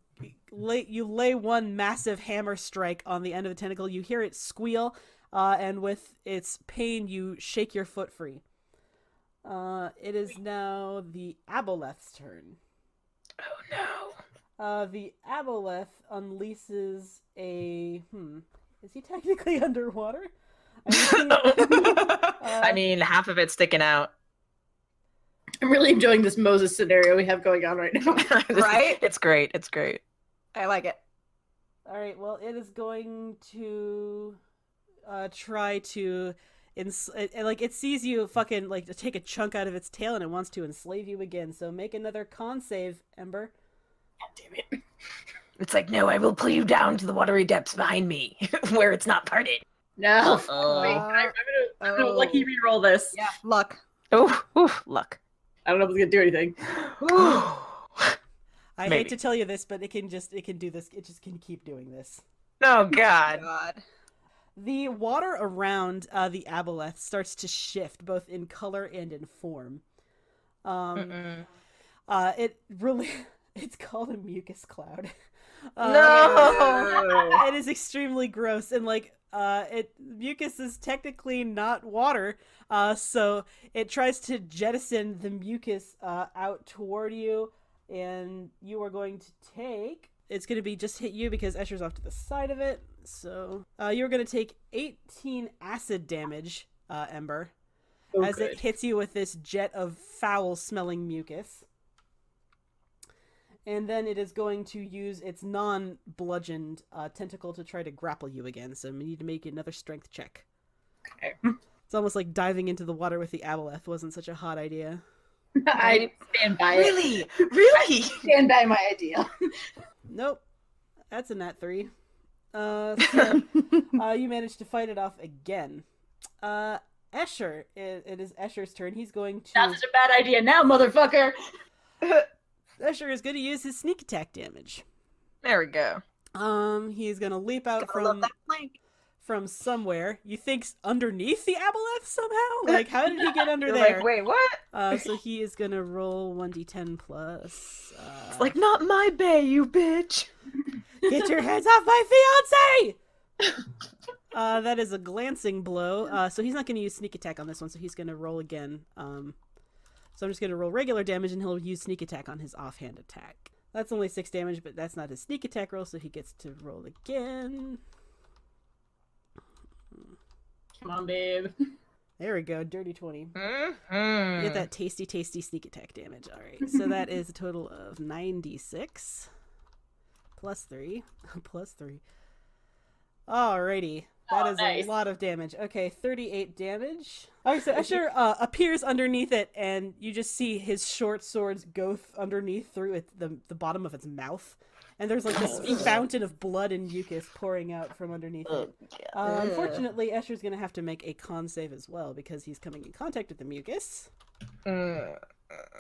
lay one massive hammer strike on the end of the tentacle. You hear it squeal, and with its pain, you shake your foot free. It is now the Aboleth's turn. Oh no. The Aboleth unleashes a... Is he technically underwater? I mean, half of it's sticking out. I'm really enjoying this Moses scenario we have going on right now. Right? It's great. It's great. I like it. All right, well, it is going to try to... it sees you fucking, take a chunk out of its tail, and it wants to enslave you again. So make another con save, Ember. God damn it. It's like, no, I will pull you down to the watery depths behind me, where it's not parted. No. Oh. Wait, I'm gonna lucky reroll this. Yeah. Luck. Oh, luck. I don't know if it's gonna do anything. I Maybe. hate to tell you this, but it can do this. It just can keep doing this. Oh god. God. The water around the Aboleth starts to shift, both in color and in form. It really... It's called a mucus cloud. No! It is extremely gross, and mucus is technically not water, so it tries to jettison the mucus out toward you, and you are going to take... It's going to be just hit you because Escher's off to the side of it, so you're going to take 18 acid damage, Ember, as it hits you with this jet of foul-smelling mucus. And then it is going to use its non-bludgeoned tentacle to try to grapple you again. So we need to make another strength check. Okay. It's almost like diving into the water with the aboleth wasn't such a hot idea. I stand by it. Really? Really? Stand by my idea. Nope. That's a nat 3. So, you managed to fight it off again. Escher, it is Escher's turn. He's going to... Not such a bad idea now, motherfucker. Escher is going to use his sneak attack damage. There we go. He's going to leap out Gotta love from that flank. somewhere. You think underneath the aboleth somehow? Like, how did he get under You're there? like, wait, what? So he is going to roll 1d10 plus... It's like, not my bay, you bitch. Get your hands off my fiance! That is a glancing blow. So he's not going to use sneak attack on this one, so he's going to roll again. So I'm just going to roll regular damage, and he'll use sneak attack on his offhand attack. That's only 6 damage, but that's not his sneak attack roll, so he gets to roll again. Come on, babe. There we go, dirty 20. Mm-hmm. You get that tasty, tasty sneak attack damage. All right, so that is a total of 96 plus 3. Plus 3. Alrighty. That is nice. a lot of damage. Okay, 38 damage. Alright, so Escher appears underneath it, and you just see his short swords go underneath through the bottom of its mouth. And there's like this fountain of blood and mucus pouring out from underneath it. Unfortunately, Escher's going to have to make a con save as well, because he's coming in contact with the mucus.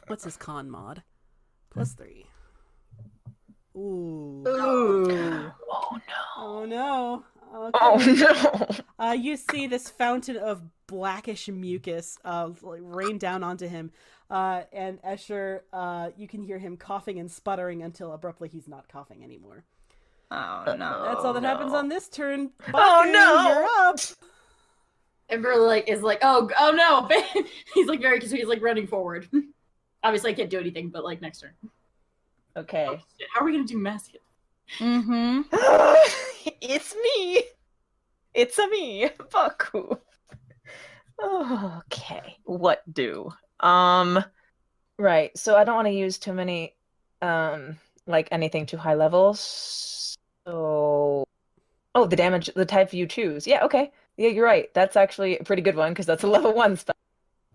What's his con mod? Plus 3. Ooh. Ooh. Oh no. Oh no. Okay. Oh no. You see this fountain of blackish mucus like rain down onto him, and Escher, you can hear him coughing and sputtering until abruptly he's not coughing anymore. Oh no. That's all that no. happens on this turn. Oh, Baku, no! You're up. Ember is like, oh no. He's like very, so he's like running forward. Obviously, I can't do anything, but like next turn. Okay. Oh, shit. How are we gonna do mass hit? Mm-hmm. It's me. It's a me, Baku. Okay. What do? Right. So I don't want to use too many, like anything too high levels. So, oh, the damage, the type you choose. Yeah. Okay. Yeah, you're right. That's actually a pretty good one because that's a level 1 spell.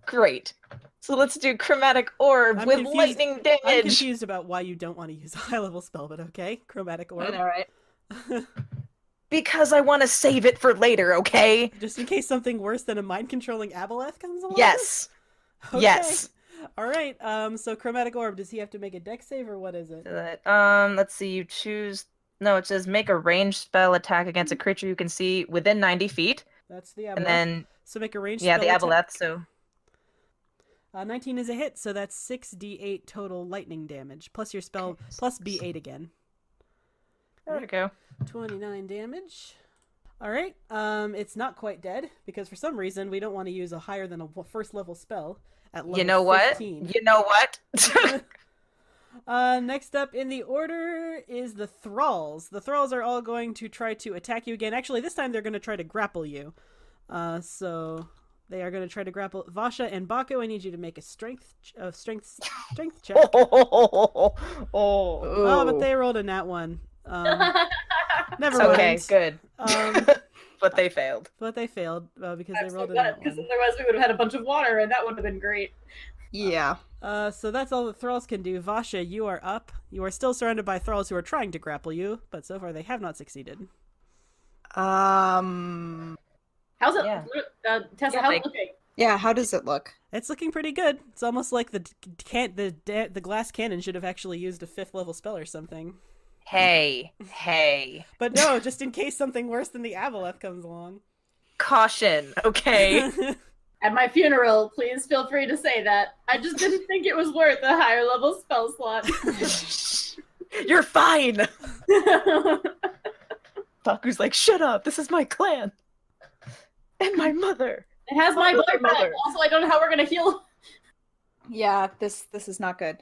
Great. So let's do chromatic orb I'm with confused- lightning I'm damage. confused about why you don't want to use a high level spell, but okay. Chromatic orb. All right. Because I want to save it for later, okay? Just in case something worse than a mind controlling aboleth comes along. Yes. Okay. Yes. All right. So chromatic orb. Does he have to make a dex save or what is it? Let's see. You choose. No, it says make a ranged spell attack against a creature you can see within 90 feet, That's the aboleth. and then so make a ranged yeah, spell the attack. aboleth. So 19 is a hit, so that's 6d8 total lightning damage plus your spell plus b8 again. there we go. 29 damage. All right. It's not quite dead because for some reason we don't want to use a higher than a first level spell at level You know what? 15. You know what? Next up in the order is the Thralls. The Thralls are all going to try to attack you again. Actually, this time they're going to try to grapple you. So they are going to try to grapple Vasha and Baku. I need you to make a strength check. oh. Oh, but they rolled a nat 1. Never Okay, mind. good. But they failed. they failed because I'm they so rolled a glad, nat because 1. otherwise we would have had a bunch of water, and that would have been great. Yeah. So that's all the Thralls can do. Vasha, you are up. You are still surrounded by Thralls who are trying to grapple you, but so far they have not succeeded. How's it? Yeah. Tessa, Yeah, how's they- it looking? Yeah, how does it look? It's looking pretty good. It's almost like the glass cannon should have actually used a 5th level spell or something. Hey. But no, just in case something worse than the aboleth comes along. Caution, okay? At my funeral, please feel free to say that. I just didn't think it was worth a higher level spell slot. You're fine. Baku's like, shut up. This is my clan. And my mother. It has my Mother, blood back. mother. Also, I don't know how we're gonna heal. Yeah, this is not good.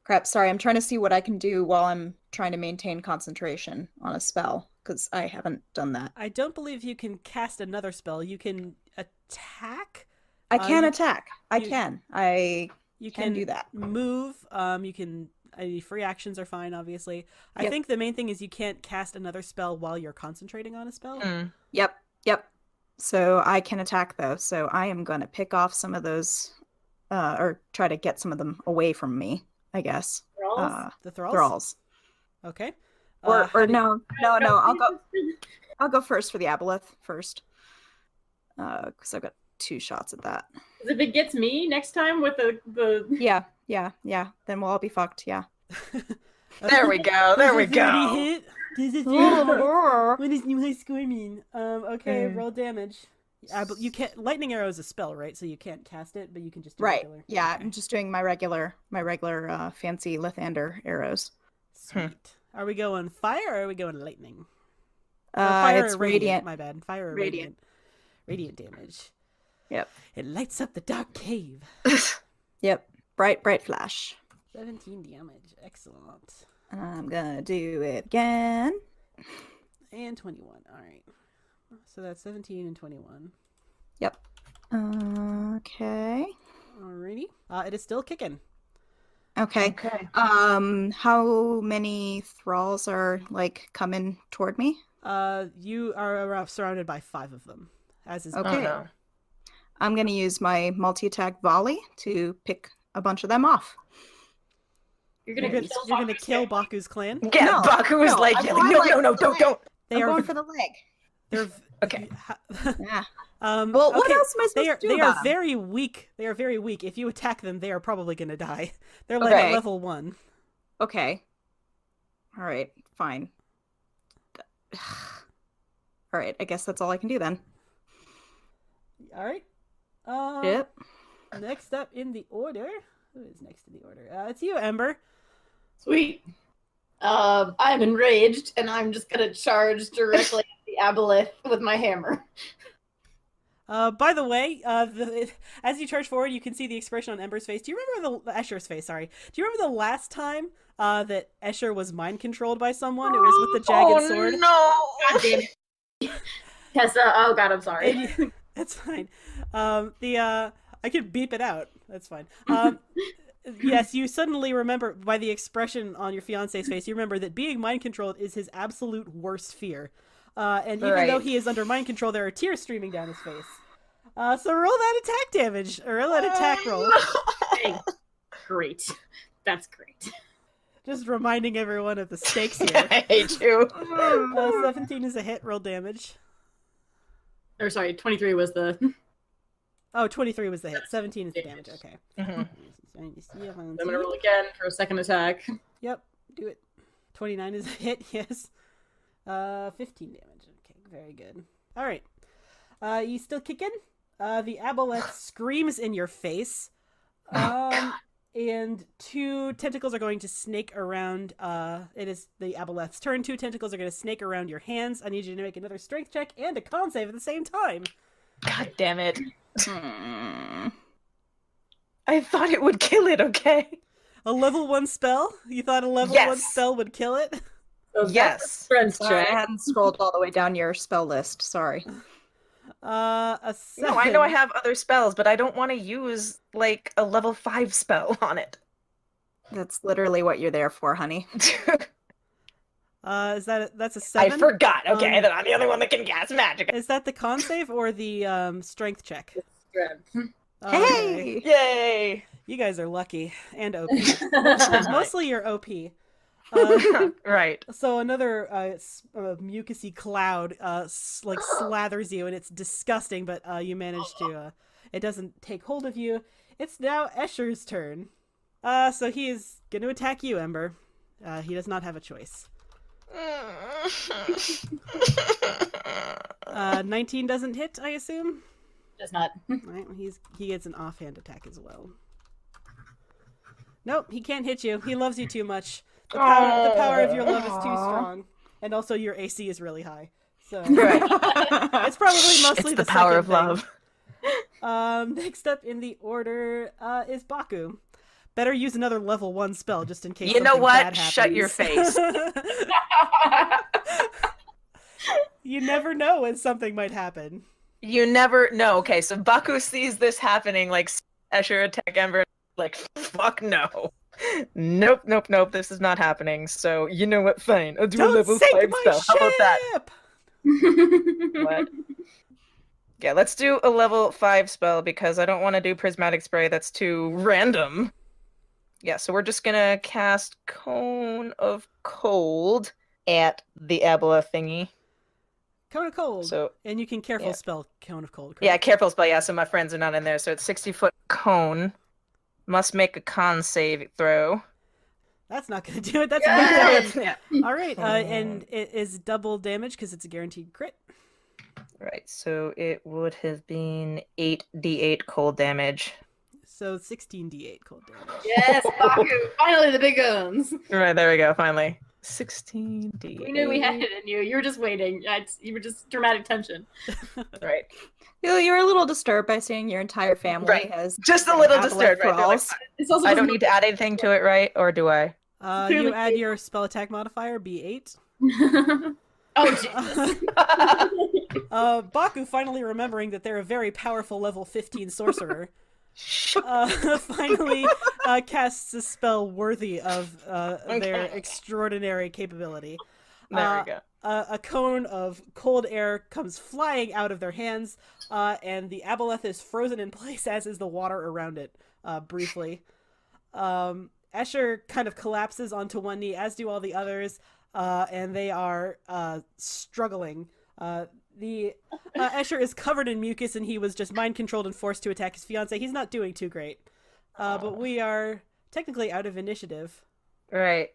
Crap, sorry, I'm trying to see what I can do while I'm trying to maintain concentration on a spell, because I haven't done that. I don't believe you can cast another spell. You can attack. I can you- attack. I you- can. I You Can do that. Move. You can. Any free actions are fine, obviously. I Yep. think the main thing is you can't cast another spell while you're concentrating on a spell. Yep. So I can attack though. So I am gonna pick off some of those, or try to get some of them away from me. I guess. The thralls. Thralls. Okay. Or how do you- no. I'll go first for the aboleth first. Because I've got 2 shots at that. If it gets me next time with the Yeah. Then we'll all be fucked. Yeah. There we go. There we Does it already go. hit? Does it hit? What does new high score mean? Okay, roll damage. You can't. Lightning arrow is a spell, right? So you can't cast it, but you can just do Right. regular. Yeah. Okay. I'm just doing my regular fancy Lathander arrows. Sweet. Are we going fire or are we going lightning? Or It's or radiant. My bad. Fire or Radiant. radiant damage. Yep. It lights up the dark cave. Yep. Bright flash. 17 damage. Excellent. I'm gonna do it again. And 21. All right. So that's 17 and 21. Yep. Okay. Alrighty. It is still kicking. Okay. Okay. How many thralls are like coming toward me? You are surrounded by 5 of them. As is Okay. Oh, no. I'm gonna use my multi-attack volley to pick a bunch of them off. You're You're gonna gonna kill Baku's clan. Yeah, No, Baku was no, like, I'm yelling, going no, like- don't. They I'm are. going for the leg. They're Okay. Yeah. Well, What else am I supposed to do They about are 'em? very weak. They are very weak. If you attack them, they are probably gonna die. They're like Okay. at level 1. Okay. All right. Fine. All right. I guess that's all I can do then. All right. Yep. Next up in the order. Who is next in the order? It's you, Ember. Sweet. I'm enraged, and I'm just gonna charge directly at the aboleth with my hammer. By the way, as you charge forward, you can see the expression on Ember's face. Do you remember the Escher's face? Sorry. Do you remember the last time that Escher was mind controlled by someone? It was with the jagged sword. No. God damn it. Yes. Oh God, I'm sorry. And you- That's fine. I could beep it out. That's fine. Yes, you suddenly remember by the expression on your fiance's face. You remember that being mind controlled is his absolute worst fear. And even though Right. he is under mind control, there are tears streaming down his face. So roll that attack damage, or roll that attack roll. Hey, great. That's great. Just reminding everyone of the stakes here. I hate you. 17 is a hit. Roll damage. Or sorry, 23 was the. Oh, 23 was the hit. 17 is the damage. Okay. Mhm. I'm gonna roll again for a second attack. Yep, do it. 29 is a hit, yes. 15 damage. Okay, very good. All right. You still kicking? The aboleth screams in your face. And 2 tentacles are going to snake around. It is the aboleth's turn. 2 tentacles are going to snake around your hands. I need you to make another strength check and a con save at the same time. God damn it. Hmm. I thought it would kill it, okay? A level 1 spell? You thought a level 1 Yes. spell would kill it? So that's Yes. a strength Sorry, I check. hadn't scrolled all the way down your spell list. Sorry. A 7. No, I know I have other spells, but I don't want to use, like, a level 5 spell on it. That's literally what you're there for, honey. That's a I 7? forgot, okay, Um, that I'm the only one that can cast magic. Is that the con save or the strength check? Strength. Okay. Hey! Yay! You guys are lucky and OP. Right. Mostly you're OP. Right. So another mucusy cloud slathers you, and it's disgusting. But you manage to. It doesn't take hold of you. It's now Escher's turn. So he is going to attack you, Ember. He does not have a choice. 19 doesn't hit, I assume. Does not. Right, he gets an offhand attack as well. Nope, he can't hit you. He loves you too much. The power of your love is too strong, and also your AC is really high. So Right. it's probably mostly It's the power second of love. thing. Next up in the order is Baku. Better use another level 1 spell just in case. You know something what? bad Shut your happens. face. You never know when something might happen. You never know. Okay, so Baku sees this happening, like Escher attack Ember. like, fuck no. Nope. This is not happening. So you know what? Fine. I'll do a Don't level sink 5 my spell. How about that? ship! What? Yeah, let's do a level 5 spell because I don't want to do prismatic spray. That's too random. Yeah, so we're just gonna cast Cone of Cold at the Abelah thingy. Cone of Cold. So And you can careful yeah. spell Cone of Cold, correct? yeah, careful spell. Yeah, so my friends are not in there. So it's 60-foot cone. Must make a con save throw. That's not going to do it. That's Yeah! weak. Yeah. All right, and it is double damage because it's a guaranteed crit. Right, so it would have been 8d8 cold damage. So 16d8 cold damage. Yes, Baku! Finally, the big guns. Right, there we go, finally. 16d8. We knew we had it in you. You were just waiting. You were just dramatic tension. Right. You're a little disturbed by seeing your entire family Right. has Just a little Abelah disturbed, right? They're like, thralls. It's also I don't need to add anything to it, right? Or do I? You add your spell attack modifier, B8. Oh, Jesus. Baku, finally remembering that they're a very powerful level 15 sorcerer, finally casts a spell worthy of their extraordinary capability. There we go. A cone of cold air comes flying out of their hands, and the aboleth is frozen in place, as is the water around it, briefly. Escher kind of collapses onto one knee, as do all the others, and they are struggling. Escher is covered in mucus, and he was just mind-controlled and forced to attack his fiancée. He's not doing too great. But we are technically out of initiative. Right.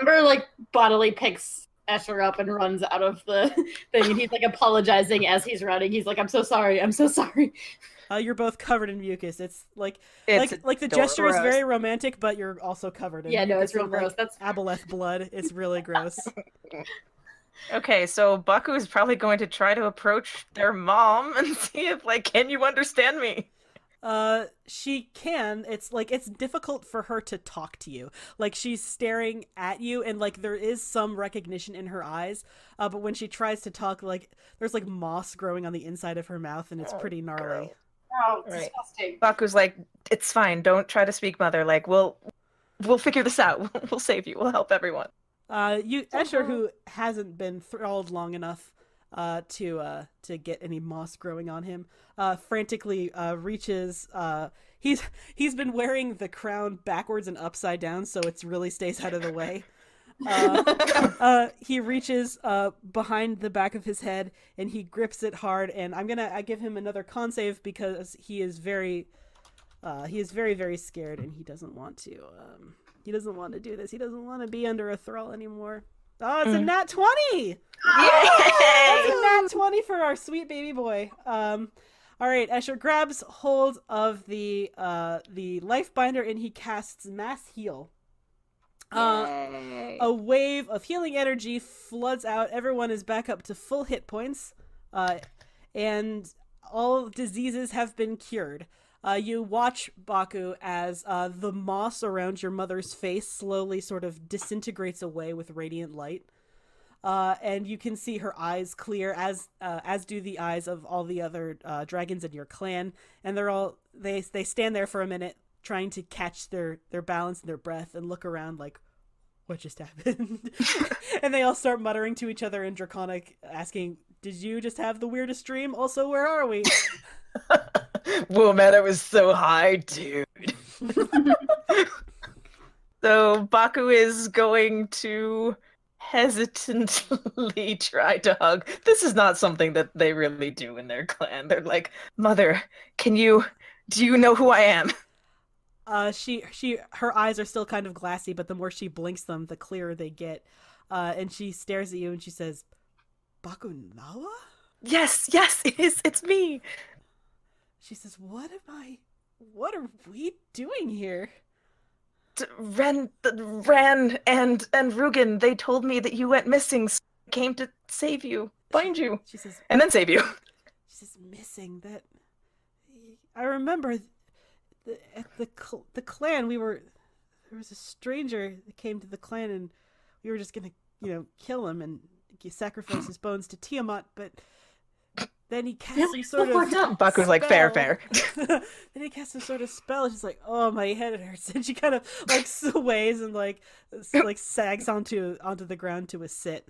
Ember, like, bodily picks Escher up and runs out of the thing, and he's, like, apologizing as he's running. He's like, I'm so sorry. You're both covered in mucus. It's like It's the gesture is gross. very romantic, but you're also covered in Yeah, no, it's mucus real and, like, gross. That's aboleth blood. It's really gross. Okay, so Baku is probably going to try to approach their mom and see if, like, can you understand me? She can. It's difficult for her to talk to you. Like, she's staring at you, and like there is some recognition in her eyes. But when she tries to talk, like there's like moss growing on the inside of her mouth, and it's pretty gnarly. Right. disgusting. Baku's like, it's fine. Don't try to speak, mother. Like, we'll figure this out. We'll save you. We'll help everyone. Escher, who hasn't been thralled long enough to get any moss growing on him, frantically reaches. He's been wearing the crown backwards and upside down, so it really stays out of the way. He reaches behind the back of his head and he grips it hard. And I give him another con save because he is very, very scared, and he doesn't want to. He doesn't want to do this. He doesn't want to be under a thrall anymore. Oh, it's a nat 20! Yay! That's a nat 20 for our sweet baby boy. All right, Escher grabs hold of the life binder and he casts mass heal. Yay. A wave of healing energy floods out. Everyone is back up to full hit points, and all diseases have been cured. You watch, Baku, as the moss around your mother's face slowly sort of disintegrates away with radiant light. And you can see her eyes clear, as do the eyes of all the other dragons in your clan. And they stand there for a minute, trying to catch their balance and their breath, and look around like, what just happened? And they all start muttering to each other in Draconic, asking, did you just have the weirdest dream? Also, where are we? Whoa, man, that was so high, dude. So Baku is going to hesitantly try to hug. This is not something that they really do in their clan. They're like, mother, do you know who I am? Her eyes are still kind of glassy, but the more she blinks them, the clearer they get. And she stares at you and she says, Bakunawa? Yes, it is. It's me. She says, what are we doing here? Ren and Rugen, they told me that you went missing, so I came to save you, find you, She says, and then save you. She says, missing that. I remember at the clan, there was a stranger that came to the clan, and we were just gonna, kill him and sacrifice his bones to Tiamat, but then he casts Really? some sort So fucked of up. Baku's like, fair, spell. fair. Then he casts some sort of spell. She's like, "Oh, my head hurts," and she kind of like sways and like sags onto the ground to a sit.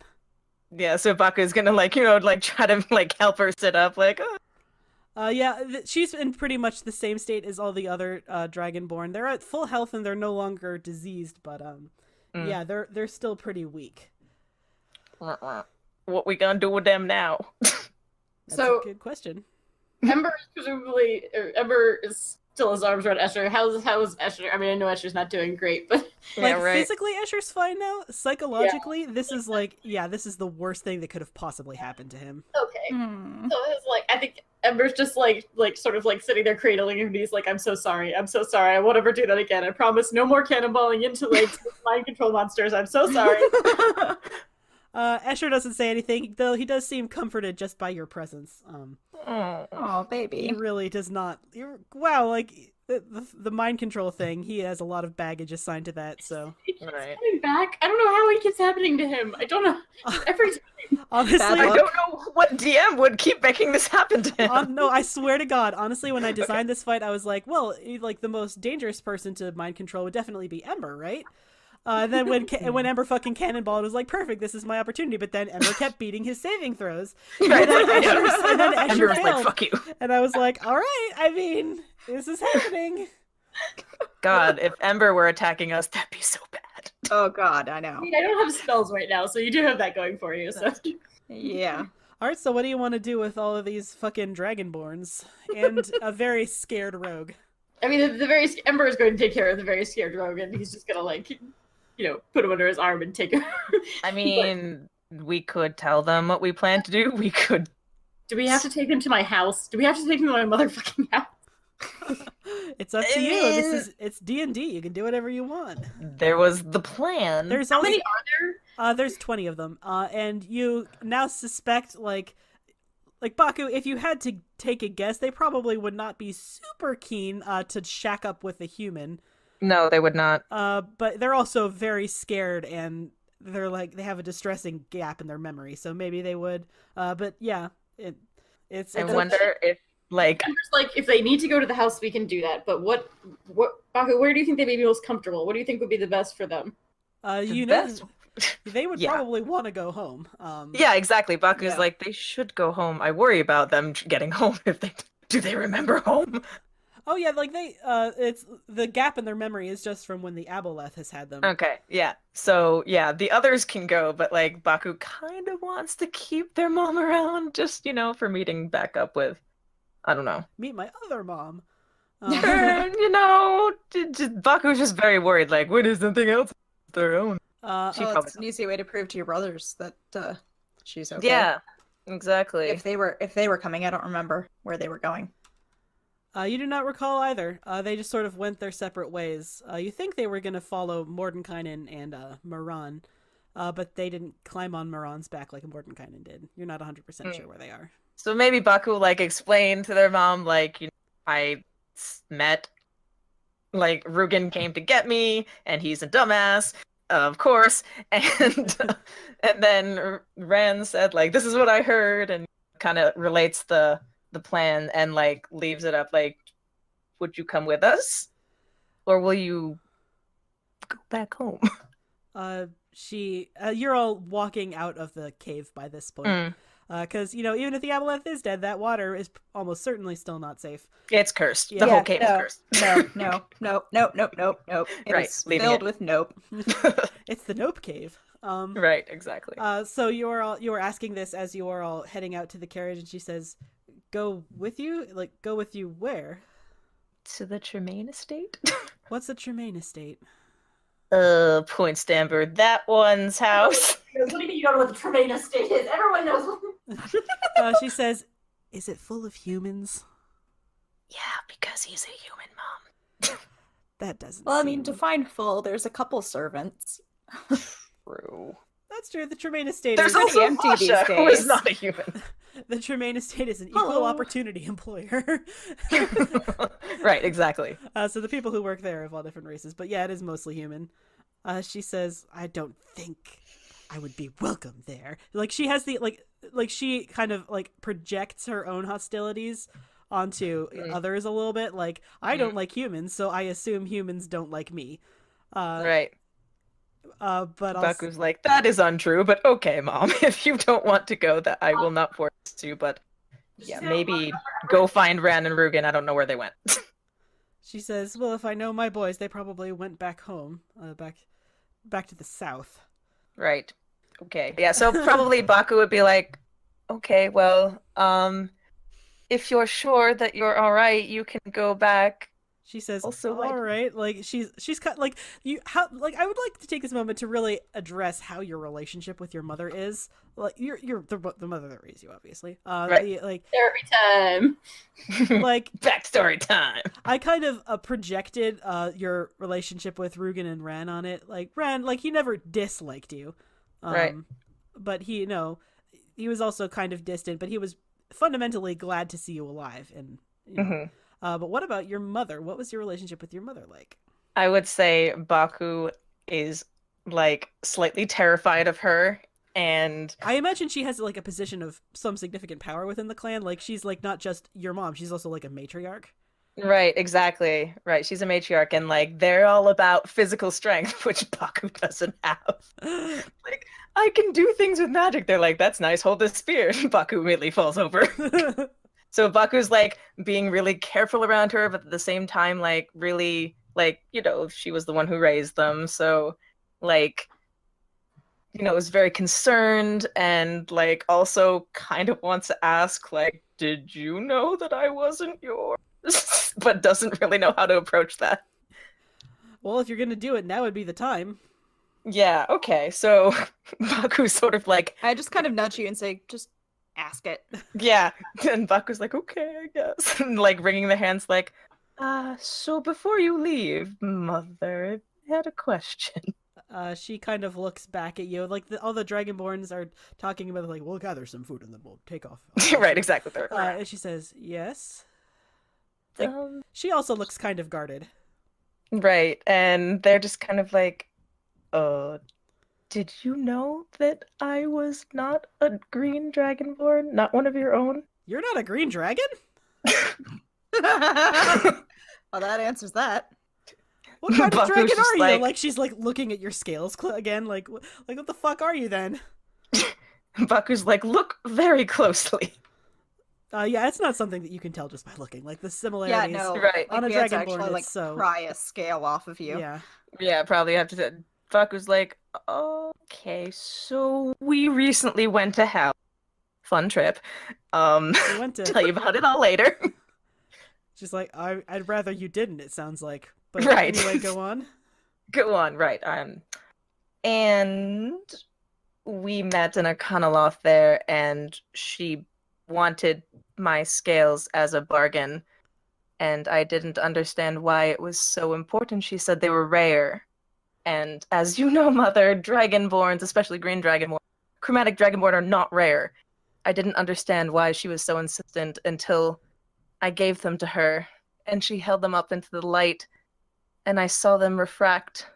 Yeah, so Baku's gonna like, like try to like help her sit up, like, Yeah, she's in pretty much the same state as all the other Dragonborn. They're at full health and they're no longer diseased, but yeah, they're still pretty weak. What we gonna do with them now? That's So- a good question. Ember is Ember is still his arms around Escher. How's Escher? I mean, I know Escher's not doing great, but Like, Yeah, right. physically, Escher's fine now. Psychologically, this is like, yeah, this is the worst thing that could have possibly happened to him. okay. Hmm. So it's like I think Ember's just like sort of like sitting there cradling him. And he's like, I'm so sorry. I won't ever do that again. I promise, no more cannonballing into like mind control monsters. I'm so sorry. Escher doesn't say anything, though he does seem comforted just by your presence. Oh. Oh, He baby. really does not. Wow, like the mind control thing. He has a lot of baggage assigned to that. So He keeps Right. coming back. I don't know how it keeps happening to him. I don't know. Every honestly, Bad I luck. don't know what DM would keep making this happen to him. no, I swear to God. Honestly, when I designed this fight, I was like, well, like the most dangerous person to mind control would definitely be Ember, right? And then when Ember fucking cannonballed, it was like, perfect, this is my opportunity. But then Ember kept beating his saving throws. Right, then I know. Escher's- and then Escher Ember was like, failed. fuck you. And I was like, all right, I mean, this is happening. God, if Ember were attacking us, that'd be so bad. Oh God, I know. I mean, I don't have spells right now, so you do have that going for you. So Yeah. All right, so what do you want to do with all of these fucking Dragonborns and a very scared rogue? I mean, the very Ember is going to take care of the very scared rogue, and he's just gonna like, put him under his arm and take him. I mean, we could tell them what we plan to do. We could. Do we have to take him to my house? Do we have to take him to my motherfucking house? It's up to I you. mean- It's D&D. You can do whatever you want. There was the plan. There's How also, many are there? there's 20 of them. And you now suspect like Baku, if you had to take a guess, they probably would not be super keen to shack up with a human. No, they would not. But they're also very scared and they're like they have a distressing gap in their memory, so maybe they would. But yeah, it's. I wonder if like Ember's like, if they need to go to the house, we can do that. But what, Baku, where do you think they may be most comfortable? What do you think would be the best for them? you the know, best- they would Yeah. probably want to go home. Yeah, exactly. Baku's Yeah. like, they should go home. I worry about them getting home if they do they remember home? Oh yeah, like they. It's the gap in their memory is just from when the Aboleth has had them. Okay, yeah. So yeah, the others can go, but like Baku kind of wants to keep their mom around, just for meeting back up with, I don't know. Meet my other mom. Baku's just very worried. Like, what is something else of their own? She Oh, probably it's an easy way to prove to your brothers that she's okay. Yeah, exactly. If they were coming, I don't remember where they were going. You do not recall either. They just sort of went their separate ways. You think they were going to follow Mordenkainen and Moran, but they didn't climb on Moran's back like Mordenkainen did. You're not 100% sure where they are. So maybe Baku like explained to their mom, like, I met, like, Rugen came to get me, and he's a dumbass, of course, and and then Ran said, like, this is what I heard, and kind of relates the plan and like leaves it up, like, would you come with us, or will you go back home? You're all walking out of the cave by this point. Because, even if the Aboleth is dead, that water is almost certainly still not safe. It's cursed. Yeah. The whole cave is cursed. No. It Right, is leaving filled it. with nope. It's the Nope Cave. Right, exactly. So you were asking this as you are all heading out to the carriage, and she says, "Go with you? Like, go with you where? To the Tremaine estate? What's the Tremaine estate?" Point Stamper, that one's house. What do you mean you don't know what the Tremaine estate is? Everyone knows. She says, "Is it full of humans?" Yeah, because he's a human, Mom. That doesn't. Well, I mean, seem- to find full, there's a couple servants. True. That's true. The Tremaine estate. There's is also- also empty these Masha, who is days. not a human. the Tremaine estate is an equal Hello. opportunity employer. Right, exactly. So the people who work there are of all different races, but yeah, it is mostly human. She says, I don't think I would be welcome there. Like she has the like she kind of like projects her own hostilities onto others a little bit. Like I don't like humans, so I assume humans don't like me. Right. But Baku's like, that is untrue, but okay, Mom. If you don't want to go, that I will not force you, but yeah, maybe go find Ran and Rugen. I don't know where they went. She says, well, if I know my boys, they probably went back home, back to the south. Right. Okay. Yeah, so probably Baku would be like, okay, well, if you're sure that you're all right, you can go back. She says, Also, all right. Like she's kind like you. How like I would like to take this moment to really address how your relationship with your mother is. Like you're the mother that raised you, obviously. Right. Therapy time. Like backstory time. I kind of projected your relationship with Rugen and Ran on it. Like Ran, like he never disliked you, right? But he was also kind of distant. But he was fundamentally glad to see you alive. And you know, but what about your mother? What was your relationship with your mother like? I would say Baku is like slightly terrified of her. And I imagine she has like a position of some significant power within the clan. Like she's like not just your mom, she's also like a matriarch. Right, exactly. Right. She's a matriarch and like they're all about physical strength, which Baku doesn't have. Like, I can do things with magic. They're like, that's nice, hold this spear. Baku immediately falls over. So Baku's like being really careful around her, but at the same time, like really like, you know, she was the one who raised them. So like, you know, is very concerned and like also kind of wants to ask, like, did you know that I wasn't yours? But doesn't really know how to approach that. Well, if you're gonna do it, now would be the time. Yeah, okay. So Baku's sort of like, I just kind of nudge you and say, just ask it. yeah. And Baku's like, okay, I guess. And like wringing their hands like, so before you leave, Mother, I had a question. She kind of looks back at you, like all the Dragonborns are talking about, like, we'll gather some food and then we'll take off. Right, exactly. And she says, yes. Like, she also looks kind of guarded. Right, and they're just kind of like, did you know that I was not a green dragonborn? Not one of your own? You're not a green dragon? Well, that answers that. What kind of Baku's dragon just are you? like- Like she's like looking at your scales again. Like what the fuck are you then? Baku's like, look very closely. Yeah, it's not something that you can tell just by looking. Like the similarities. Yeah, no. Right. On a we had to Dragonborn, actually it's like so- pry a scale off of you. Yeah. Yeah, probably have to. Baku's like, okay, so we recently went to hell. Fun trip. We went to. Tell you about it all later. She's like, I'd rather you didn't. It sounds like. But Right. anyway, go on. Go on, right. And we met in a Kanaloth there, and she wanted my scales as a bargain, and I didn't understand why it was so important. She said they were rare. And as you know, Mother, Dragonborns, especially green Dragonborn, chromatic Dragonborn are not rare. I didn't understand why she was so insistent until I gave them to her, and she held them up into the light, and I saw them refract.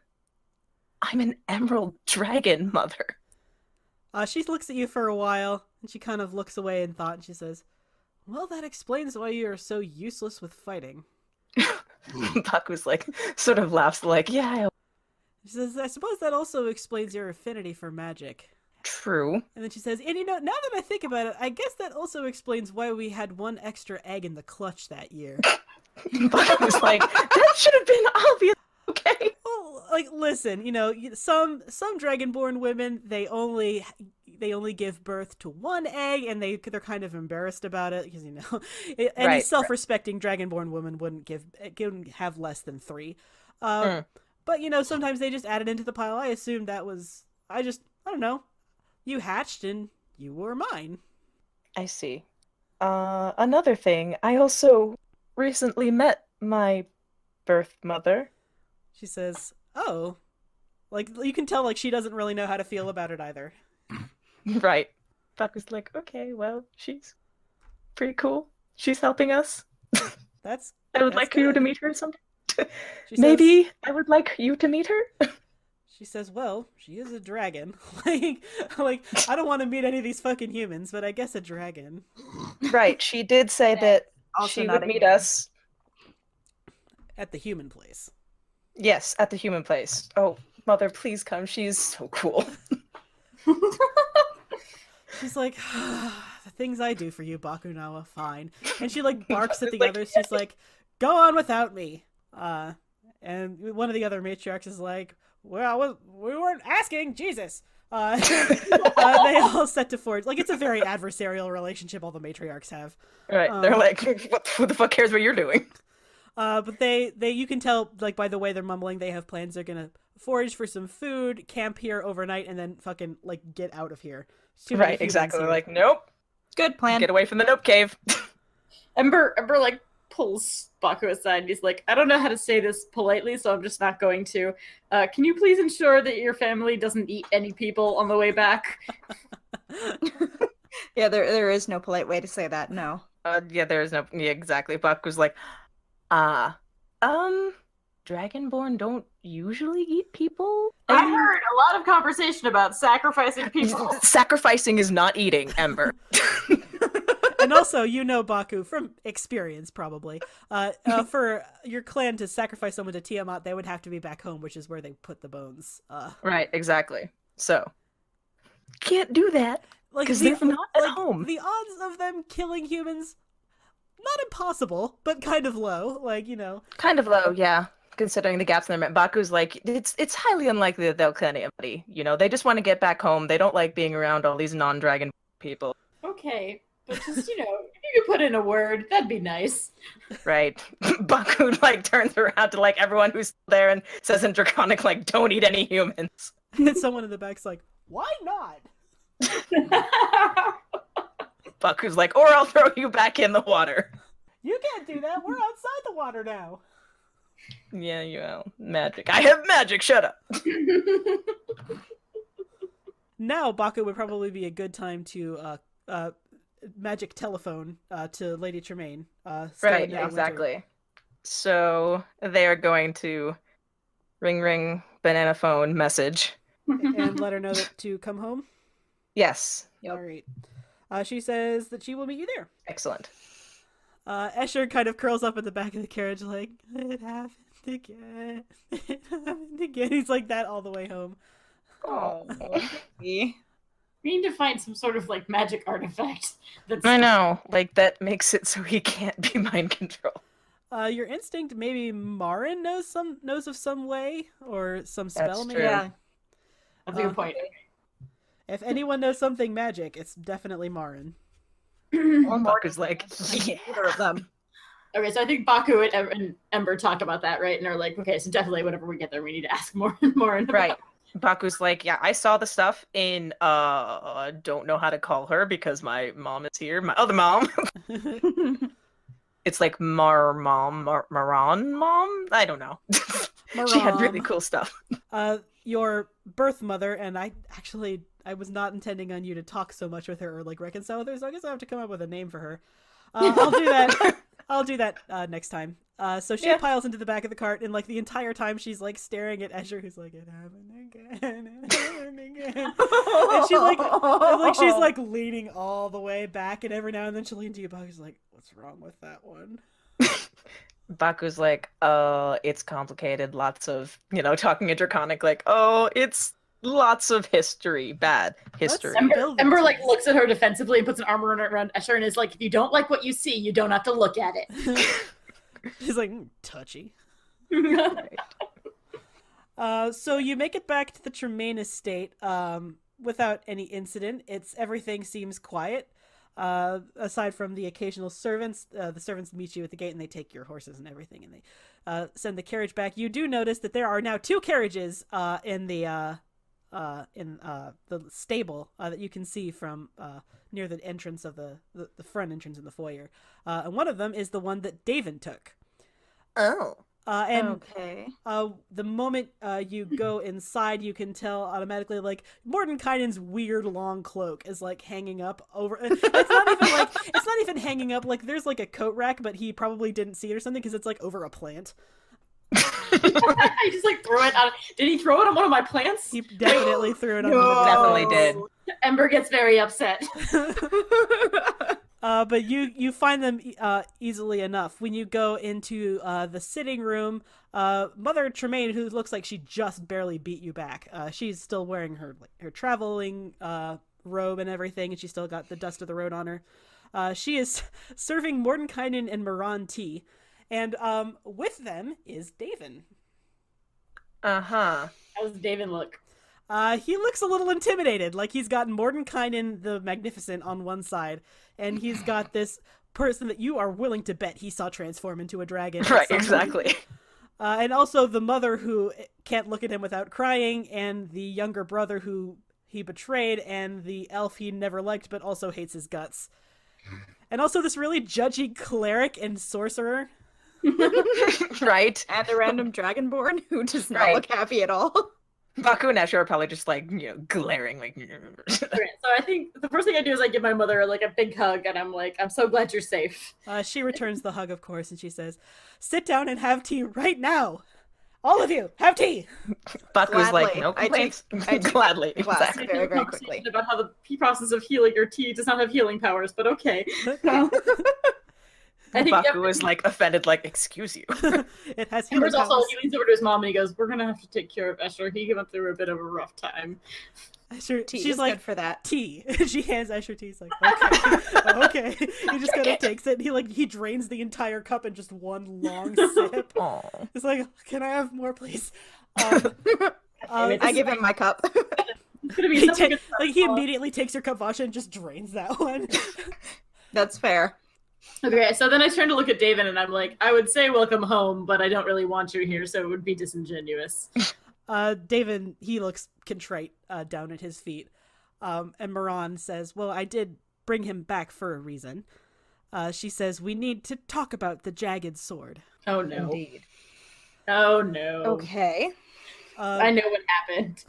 I'm an emerald dragon, Mother. She looks at you for a while, and she kind of looks away in thought, and she says, well, that explains why you are so useless with fighting. Baku's like, sort of laughs like, yeah, She says, I suppose that also explains your affinity for magic. true. And then she says, and you know, now that I think about it, I guess that also explains why we had one extra egg in the clutch that year. Baku's like, that should have been obvious, okay? Well, like, listen, you know, some Dragonborn women, they only give birth to one egg, and they're kind of embarrassed about it because, you know, any Right, self-respecting Dragonborn woman wouldn't have less than 3. But you know, sometimes they just add it into the pile. I assumed that was I don't know. You hatched and you were mine. I see. Another thing, I also recently met my birth mother. She says, "Oh." Like you can tell like she doesn't really know how to feel about it either. Right. Baku's like, okay, well, she's pretty cool. She's helping us. That's I would That's like you good. to meet her sometime. she says- Maybe I would like you to meet her. She says, well, she is a dragon. like, I don't want to meet any of these fucking humans, but I guess a dragon. Right. She did say that Also she not would a meet human. us. At the human place. Yes, at the human place. Oh, mother, please come. She's so cool. She's like, the things I do for you, Bakunawa, fine. And she like barks at the Like, others. She's like, go on without me. And one of the other matriarchs is like, well, we weren't asking, Jesus. They all set to forge. Like, it's a very adversarial relationship all the matriarchs have. Right. They're like, who the fuck cares what you're doing? But they you can tell, like, by the way they're mumbling, they have plans. They're gonna forage for some food, camp here overnight, and then fucking, like, get out of here. Too many Right, humans exactly. here. They're like, nope. Good plan. Get away from the nope cave. Ember like pulls Baku aside and he's like, I don't know how to say this politely, so I'm just not going to. Can you please ensure that your family doesn't eat any people on the way back? Yeah, there is no polite way to say that. No. Yeah, there's no. Yeah, exactly. Buck was like, Dragonborn don't usually eat people. I heard a lot of conversation about sacrificing people. Sacrificing is not eating, Ember. And also, you know, Baku, from experience probably, for your clan to sacrifice someone to Tiamat, they would have to be back home, which is where they put the bones. Right, exactly. So, can't do that Like, because the- they're not at like, home. The odds of them killing humans, not impossible, but kind of low. Like, you know. Kind of low, yeah. Considering the gaps in their Baku's like, it's highly unlikely that they'll kill anybody. You know, they just want to get back home. They don't like being around all these non-dragon people. Okay, but just, you know, if you could put in a word, that'd be nice. Right. Baku like turns around to like everyone who's there and says in Draconic like, don't eat any humans. And someone in the back's like, why not? Baku's like, or I'll throw you back in the water. You can't do that. We're outside the water now. Yeah, you know, magic. I have magic, shut up. Now, Baku would probably be a good time to magic telephone to Lady Tremaine. Right, exactly. So they are going to ring banana phone message. And let her know that to come home. Yes. Yep. All right. She says that she will meet you there. Excellent. Escher kind of curls up at the back of the carriage like, it happened again. It happened again. He's like that all the way home. Oh. We need to find some sort of like magic artifact. That's I know. Like that makes it so he can't be mind control. Your instinct, maybe Marin knows of some way or some spell. That's Maybe. true. Yeah. That's a good point. If anyone knows something magic, it's definitely Marin. Baku's like, yeah. Either of them. Okay, so I think Baku and Ember talked about that, right? And are like, okay, so definitely whenever we get there, we need to ask more and more. Right. Baku's like, yeah, I saw the stuff in don't know how to call her because my mom is here. My other mom. It's like Maran mom? I don't know. She had really cool stuff. Your birth mother, and I was not intending on you to talk so much with her or like reconcile with her, so I guess I have to come up with a name for her. I'll do that. I'll do that next time. So she piles into the back of the cart, and like the entire time she's like staring at Escher, who's like, "It happened again, it happened again," and she's like leaning all the way back, and every now and then she'll lean to you, Baku's like, "What's wrong with that one?" Baku's like, it's complicated. Lots of, talking in Draconic, like, it's lots of history, bad history. Ember like looks at her defensively and puts an arm around Escher and is like, if you don't like what you see, you don't have to look at it. She's like, touchy. So you make it back to the Tremaine estate without any incident. Everything seems quiet. Aside from the occasional servants, the servants meet you at the gate and they take your horses and everything, and they send the carriage back. You do notice that there are now 2 carriages in the stable that you can see from near the entrance of the front entrance in the foyer, and one of them is the one that Davin took. Oh. And okay. the moment you go inside, you can tell automatically, like, Mordenkainen's weird long cloak is like hanging up over. It's not even hanging up. Like, there's like a coat rack, but he probably didn't see it or something because it's like over a plant. I just like throw it out. Did he throw it on one of my plants? He definitely threw it on No. one of the Definitely did. Ember gets very upset. But you find them easily enough. When you go into the sitting room, Mother Tremaine, who looks like she just barely beat you back, she's still wearing her traveling robe and everything, and she's still got the dust of the road on her. She is serving Mordenkainen and Moran tea, and with them is Daven. Uh-huh. How does David look? He looks a little intimidated, like he's got Mordenkainen the Magnificent on one side, and he's got this person that you are willing to bet he saw transform into a dragon. at Right, some point. exactly. And also the mother who can't look at him without crying, and the younger brother who he betrayed, and the elf he never liked but also hates his guts. And also this really judgy cleric and sorcerer. Right. And the random dragonborn who does not Right. look happy at all. Baku and Escher are probably just like, glaring, like. Okay, so I think the first thing I do is I give my mother like a big hug, and I'm like, I'm so glad you're safe. She returns the hug, of course, and she says, "Sit down and have tea right now. All of you, have tea." Baku's like, Gladly. no I complaints. take Gladly, the glass. exactly. Very, very Conversation quickly. about how the process of healing your tea does not have healing powers, but okay. I think Baku is like offended, like, excuse you. It has healing Ember's also powers. he leans over to his mom and he goes, "We're gonna have to take care of Escher. He went through a bit of a rough time." Sure, Tea she's is like, good for that. tea. She hands Asher tea. He's like, okay, okay. He just kind of takes it. He drains the entire cup in just one long sip. Aw. It's like, can I have more, please? I give him my cup. It's gonna be he such a good he immediately takes your cup of and just drains that one. That's fair. Okay, so then I turn to look at David and I'm like, I would say welcome home, but I don't really want you here, so it would be disingenuous. David, he looks contrite down at his feet. And Moran says, well, I did bring him back for a reason. She says, we need to talk about the jagged sword. Oh no. Indeed. Oh no. Okay. I know what happened.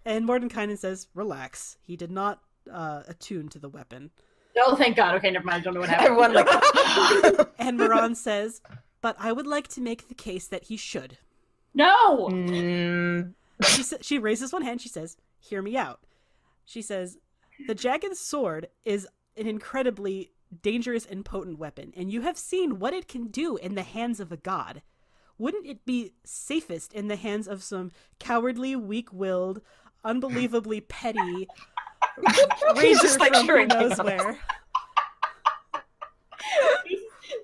And Mordenkainen says, relax. He did not attune to the weapon. Oh, thank God. Okay, never mind. I don't know what happened. Everyone like, And Moran says, but I would like to make the case that he should. No! She raises one hand. She says, hear me out. She says, the jagged sword is an incredibly dangerous and potent weapon, and you have seen what it can do in the hands of a god. Wouldn't it be safest in the hands of some cowardly, weak-willed, unbelievably petty ranger just, like, from who shrinking knows on us. where?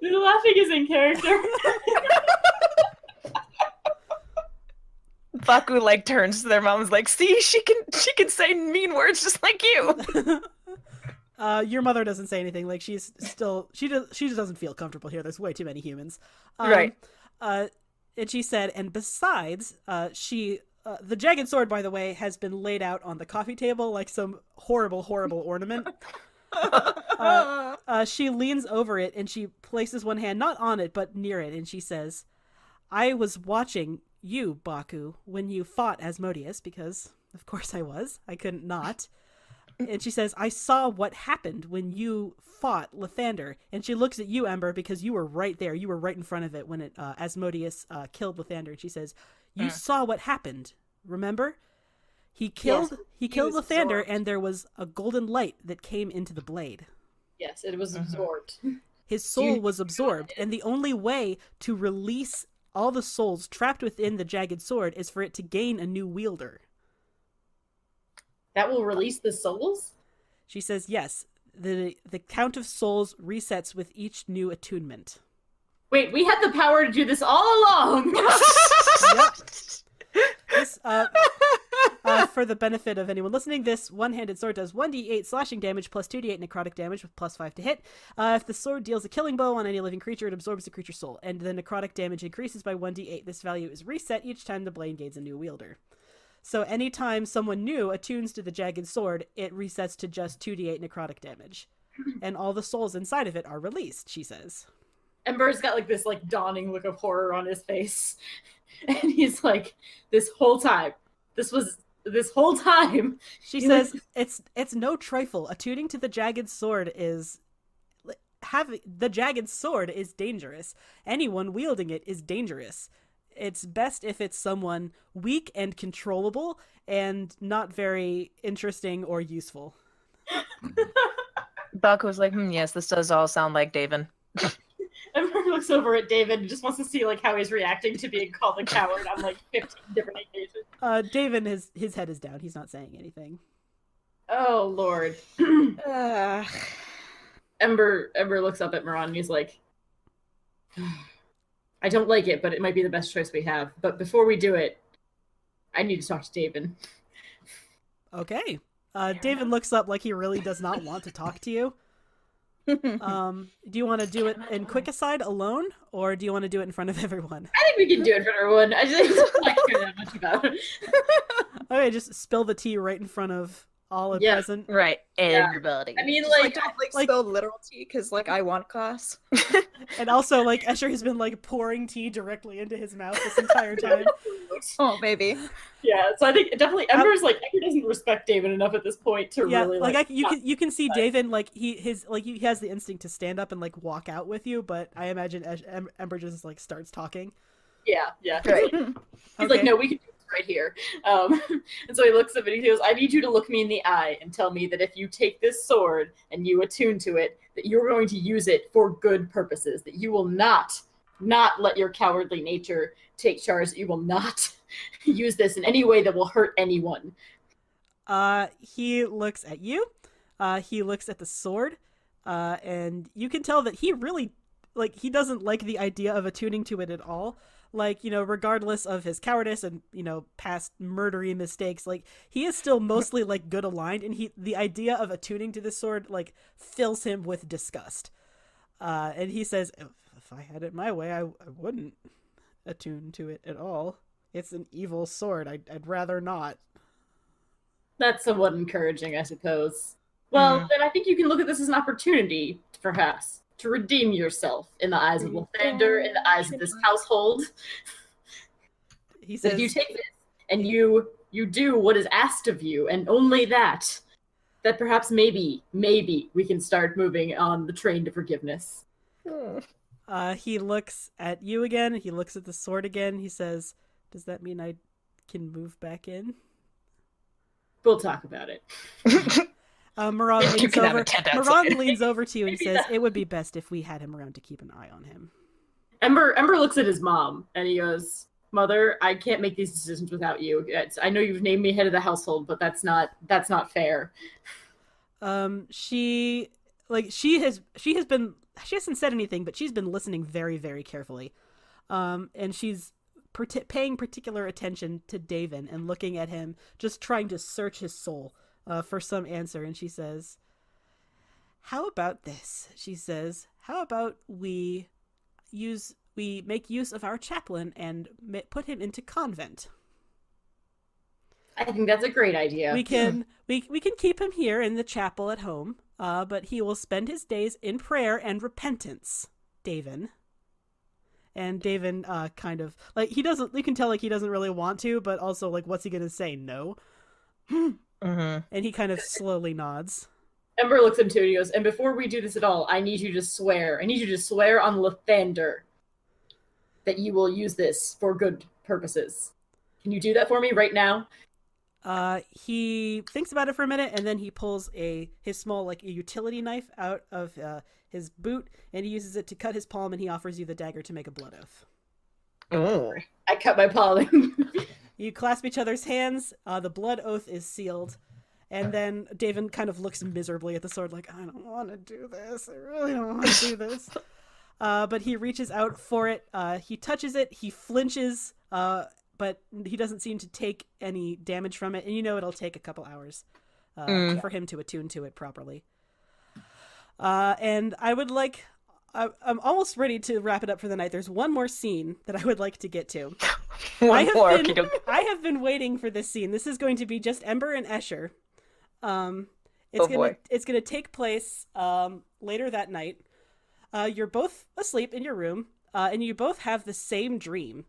The laughing is in character. Baku like turns to their mom and is like, see, she can say mean words just like you. Your mother doesn't say anything. Like, she's still she just doesn't feel comfortable here. There's way too many humans. Right. And she said, and besides, the jagged sword, by the way, has been laid out on the coffee table like some horrible, horrible ornament. She leans over it and she places one hand not on it but near it, and she says, I was watching you, Baku, when you fought Asmodeus, because of course I was. I couldn't not. And she says, I saw what happened when you fought Lathander. And she looks at you, Ember, because you were right there. You were right in front of it when Asmodeus killed Lathander. And she says, you saw what happened. Remember? He killed was Lathander, absorbed. and there was a golden light that came into the blade. Yes, it was absorbed. His soul was absorbed, and the only way to release all the souls trapped within the jagged sword is for it to gain a new wielder. That will release the souls? She says, yes, the count of souls resets with each new attunement. Wait, we had the power to do this all along! This, for the benefit of anyone listening, this one-handed sword does 1d8 slashing damage plus 2d8 necrotic damage with plus 5 to hit. If the sword deals a killing blow on any living creature, it absorbs the creature's soul, and the necrotic damage increases by 1d8. This value is reset each time the blade gains a new wielder. So anytime someone new attunes to the jagged sword, it resets to just 2d8 necrotic damage. And all the souls inside of it are released, she says. Ember's got like this like dawning look of horror on his face. And he's like, this whole time. She says, it's no trifle. Attuning to the jagged sword is dangerous. Anyone wielding it is dangerous. it's best if it's someone weak and controllable and not very interesting or useful. Baku was like, yes, this does all sound like Daven. Ember looks over at David and just wants to see like how he's reacting to being called a coward on like 15 different occasions. Daven, his head is down. He's not saying anything. Oh Lord. Uh, Ember looks up at Moran and he's like, I don't like it, but it might be the best choice we have. But before we do it, I need to talk to David. Okay. David looks up like he really does not want to talk to you. Do you want to do it in quick aside alone, or do you want to do it in front of everyone? I think we can do it for everyone. I just don't care that much about it. Okay, just spill the tea right in front of all Yeah. present. Right, everybody. I mean, like, like, don't like- spill literal tea because like I want class. And also, like, Escher has been, like, pouring tea directly into his mouth this entire time. Oh baby. yeah. So I think definitely Ember doesn't respect David enough at this point to Yeah, really like, like. you can see David, like, he has the instinct to stand up and, like, walk out with you, but I imagine Ember just, like, starts talking. Yeah. Right. He's like, no, we can do this right here. And so he looks at me and he goes, I need you to look me in the eye and tell me that if you take this sword and you attune to it, that you're going to use it for good purposes, that you will not let your cowardly nature take charge, that you will not use this in any way that will hurt anyone. He looks at you, he looks at the sword, and you can tell that he really, like, he doesn't like the idea of attuning to it at all. Like, you know, regardless of his cowardice and, you know, past murdery mistakes, like, he is still mostly, like, good aligned, and the idea of attuning to this sword, like, fills him with disgust. And he says, if I had it my way, I wouldn't attune to it at all. It's an evil sword. I'd rather not. That's somewhat encouraging, I suppose. Well, then I think you can look at this as an opportunity, perhaps, to redeem yourself in the eyes of Lathander, in the eyes of this household. He That says, if you take this and you do what is asked of you, and only that perhaps maybe we can start moving on the train to forgiveness. he looks at you again. He looks at the sword again. He says, does that mean I can move back in? We'll talk about it. Moran You leans can have over. a tent Moran outside. leans over to you and Maybe says, that- it would be best if we had him around to keep an eye on him. Ember looks at his mom and he goes, Mother, I can't make these decisions without you. I know you've named me head of the household, but that's not fair. She hasn't said anything, but she's been listening very, very carefully. And she's paying particular attention to Daven and looking at him, just trying to search his soul for some answer. And she says, how about this? She says, how about we make use of our chaplain and put him into convent? I think that's a great idea. We can keep him here in the chapel at home, but he will spend his days in prayer and repentance, Daven. And Daven kind of, like, you can tell, like, he doesn't really want to, but also, like, what's he gonna say? No. Mm-hmm. And he kind of slowly nods. Ember looks at him too and he goes, and before we do this at all, I need you to swear on Lathander that you will use this for good purposes. Can you do that for me right now? He thinks about it for a minute, and then he pulls his small, like, a utility knife out of his boot, and he uses it to cut his palm, and he offers you the dagger to make a blood oath. Oh. I cut my palm. You clasp each other's hands, the blood oath is sealed, and then Daven kind of looks miserably at the sword like, I don't want to do this, I really don't want to do this. But he reaches out for it, he touches it, he flinches, but he doesn't seem to take any damage from it, and you know it'll take a couple hours for him to attune to it properly. And I'm almost ready to wrap it up for the night. There's one more scene that I would like to get to. I have been waiting for this scene. This is going to be just Ember and Escher. It's gonna take place later that night. You're both asleep in your room, and you both have the same dream.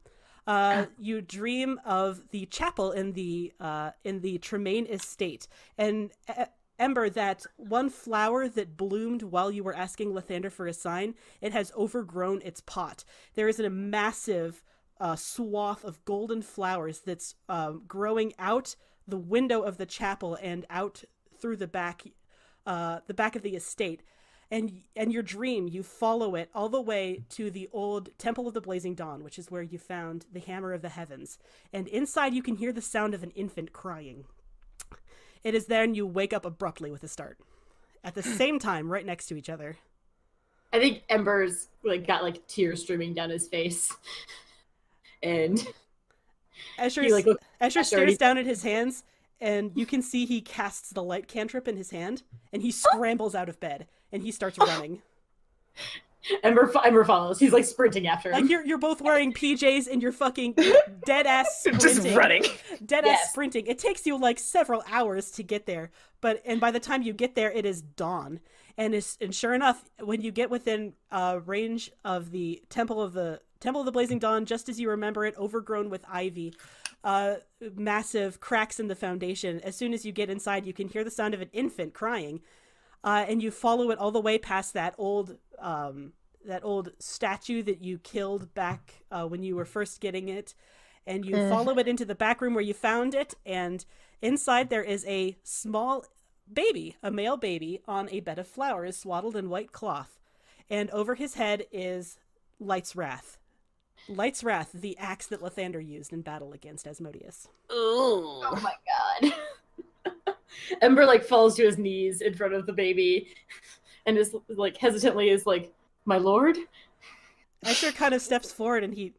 You dream of the chapel in the Tremaine estate, and Ember, that one flower that bloomed while you were asking Lathander for a sign, it has overgrown its pot. There is a massive swath of golden flowers that's growing out the window of the chapel and out through the back of the estate. And your dream, you follow it all the way to the old Temple of the Blazing Dawn, which is where you found the Hammer of the Heavens. And inside you can hear the sound of an infant crying. It is then you wake up abruptly with a start. At the same time, right next to each other. I think Ember's like got like tears streaming down his face. And Escher stares down at his hands, and you can see he casts the light cantrip in his hand, and he scrambles out of bed, and he starts running. Ember follows. He's like sprinting after him. Like you're both wearing PJs and you're fucking dead ass sprinting. Just running. Dead ass sprinting. It takes you like several hours to get there, and by the time you get there, it is dawn. And sure enough, when you get within range of the Temple of the Blazing Dawn, just as you remember it, overgrown with ivy, massive cracks in the foundation. As soon as you get inside, you can hear the sound of an infant crying, and you follow it all the way past that old statue that you killed back when you were first getting it, and you follow it into the back room where you found it, and inside there is a small baby, a male baby, on a bed of flowers swaddled in white cloth, and over his head is Light's Wrath. Light's Wrath, the axe that Lathander used in battle against Asmodeus. Ooh. Oh my god. Ember like falls to his knees in front of the baby and is like hesitantly is like, "My lord?" Escher kind of steps forward and he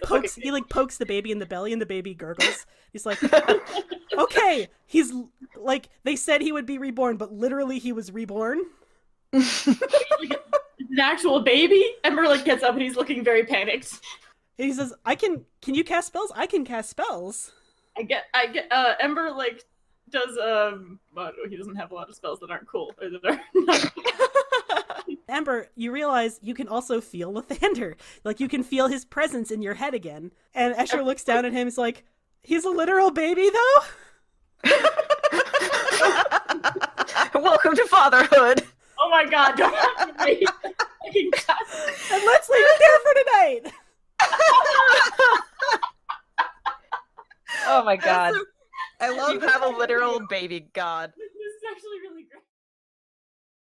pokes the baby in the belly, and the baby gurgles. He's like, "Okay." He's like, they said he would be reborn, but literally he was reborn. An actual baby? Ember like gets up and he's looking very panicked. He says, can you cast spells? I can cast spells. I get Ember like does well, he doesn't have a lot of spells that aren't cool or that are not... Ember, you realize you can also feel Lathander. Like, you can feel his presence in your head again. And Escher looks down at him. He's like, "He's a literal baby, though?" Welcome to fatherhood. Oh my god, don't have to be. And let's leave it there for tonight. Oh my god. I love You have a literal baby god. This is actually really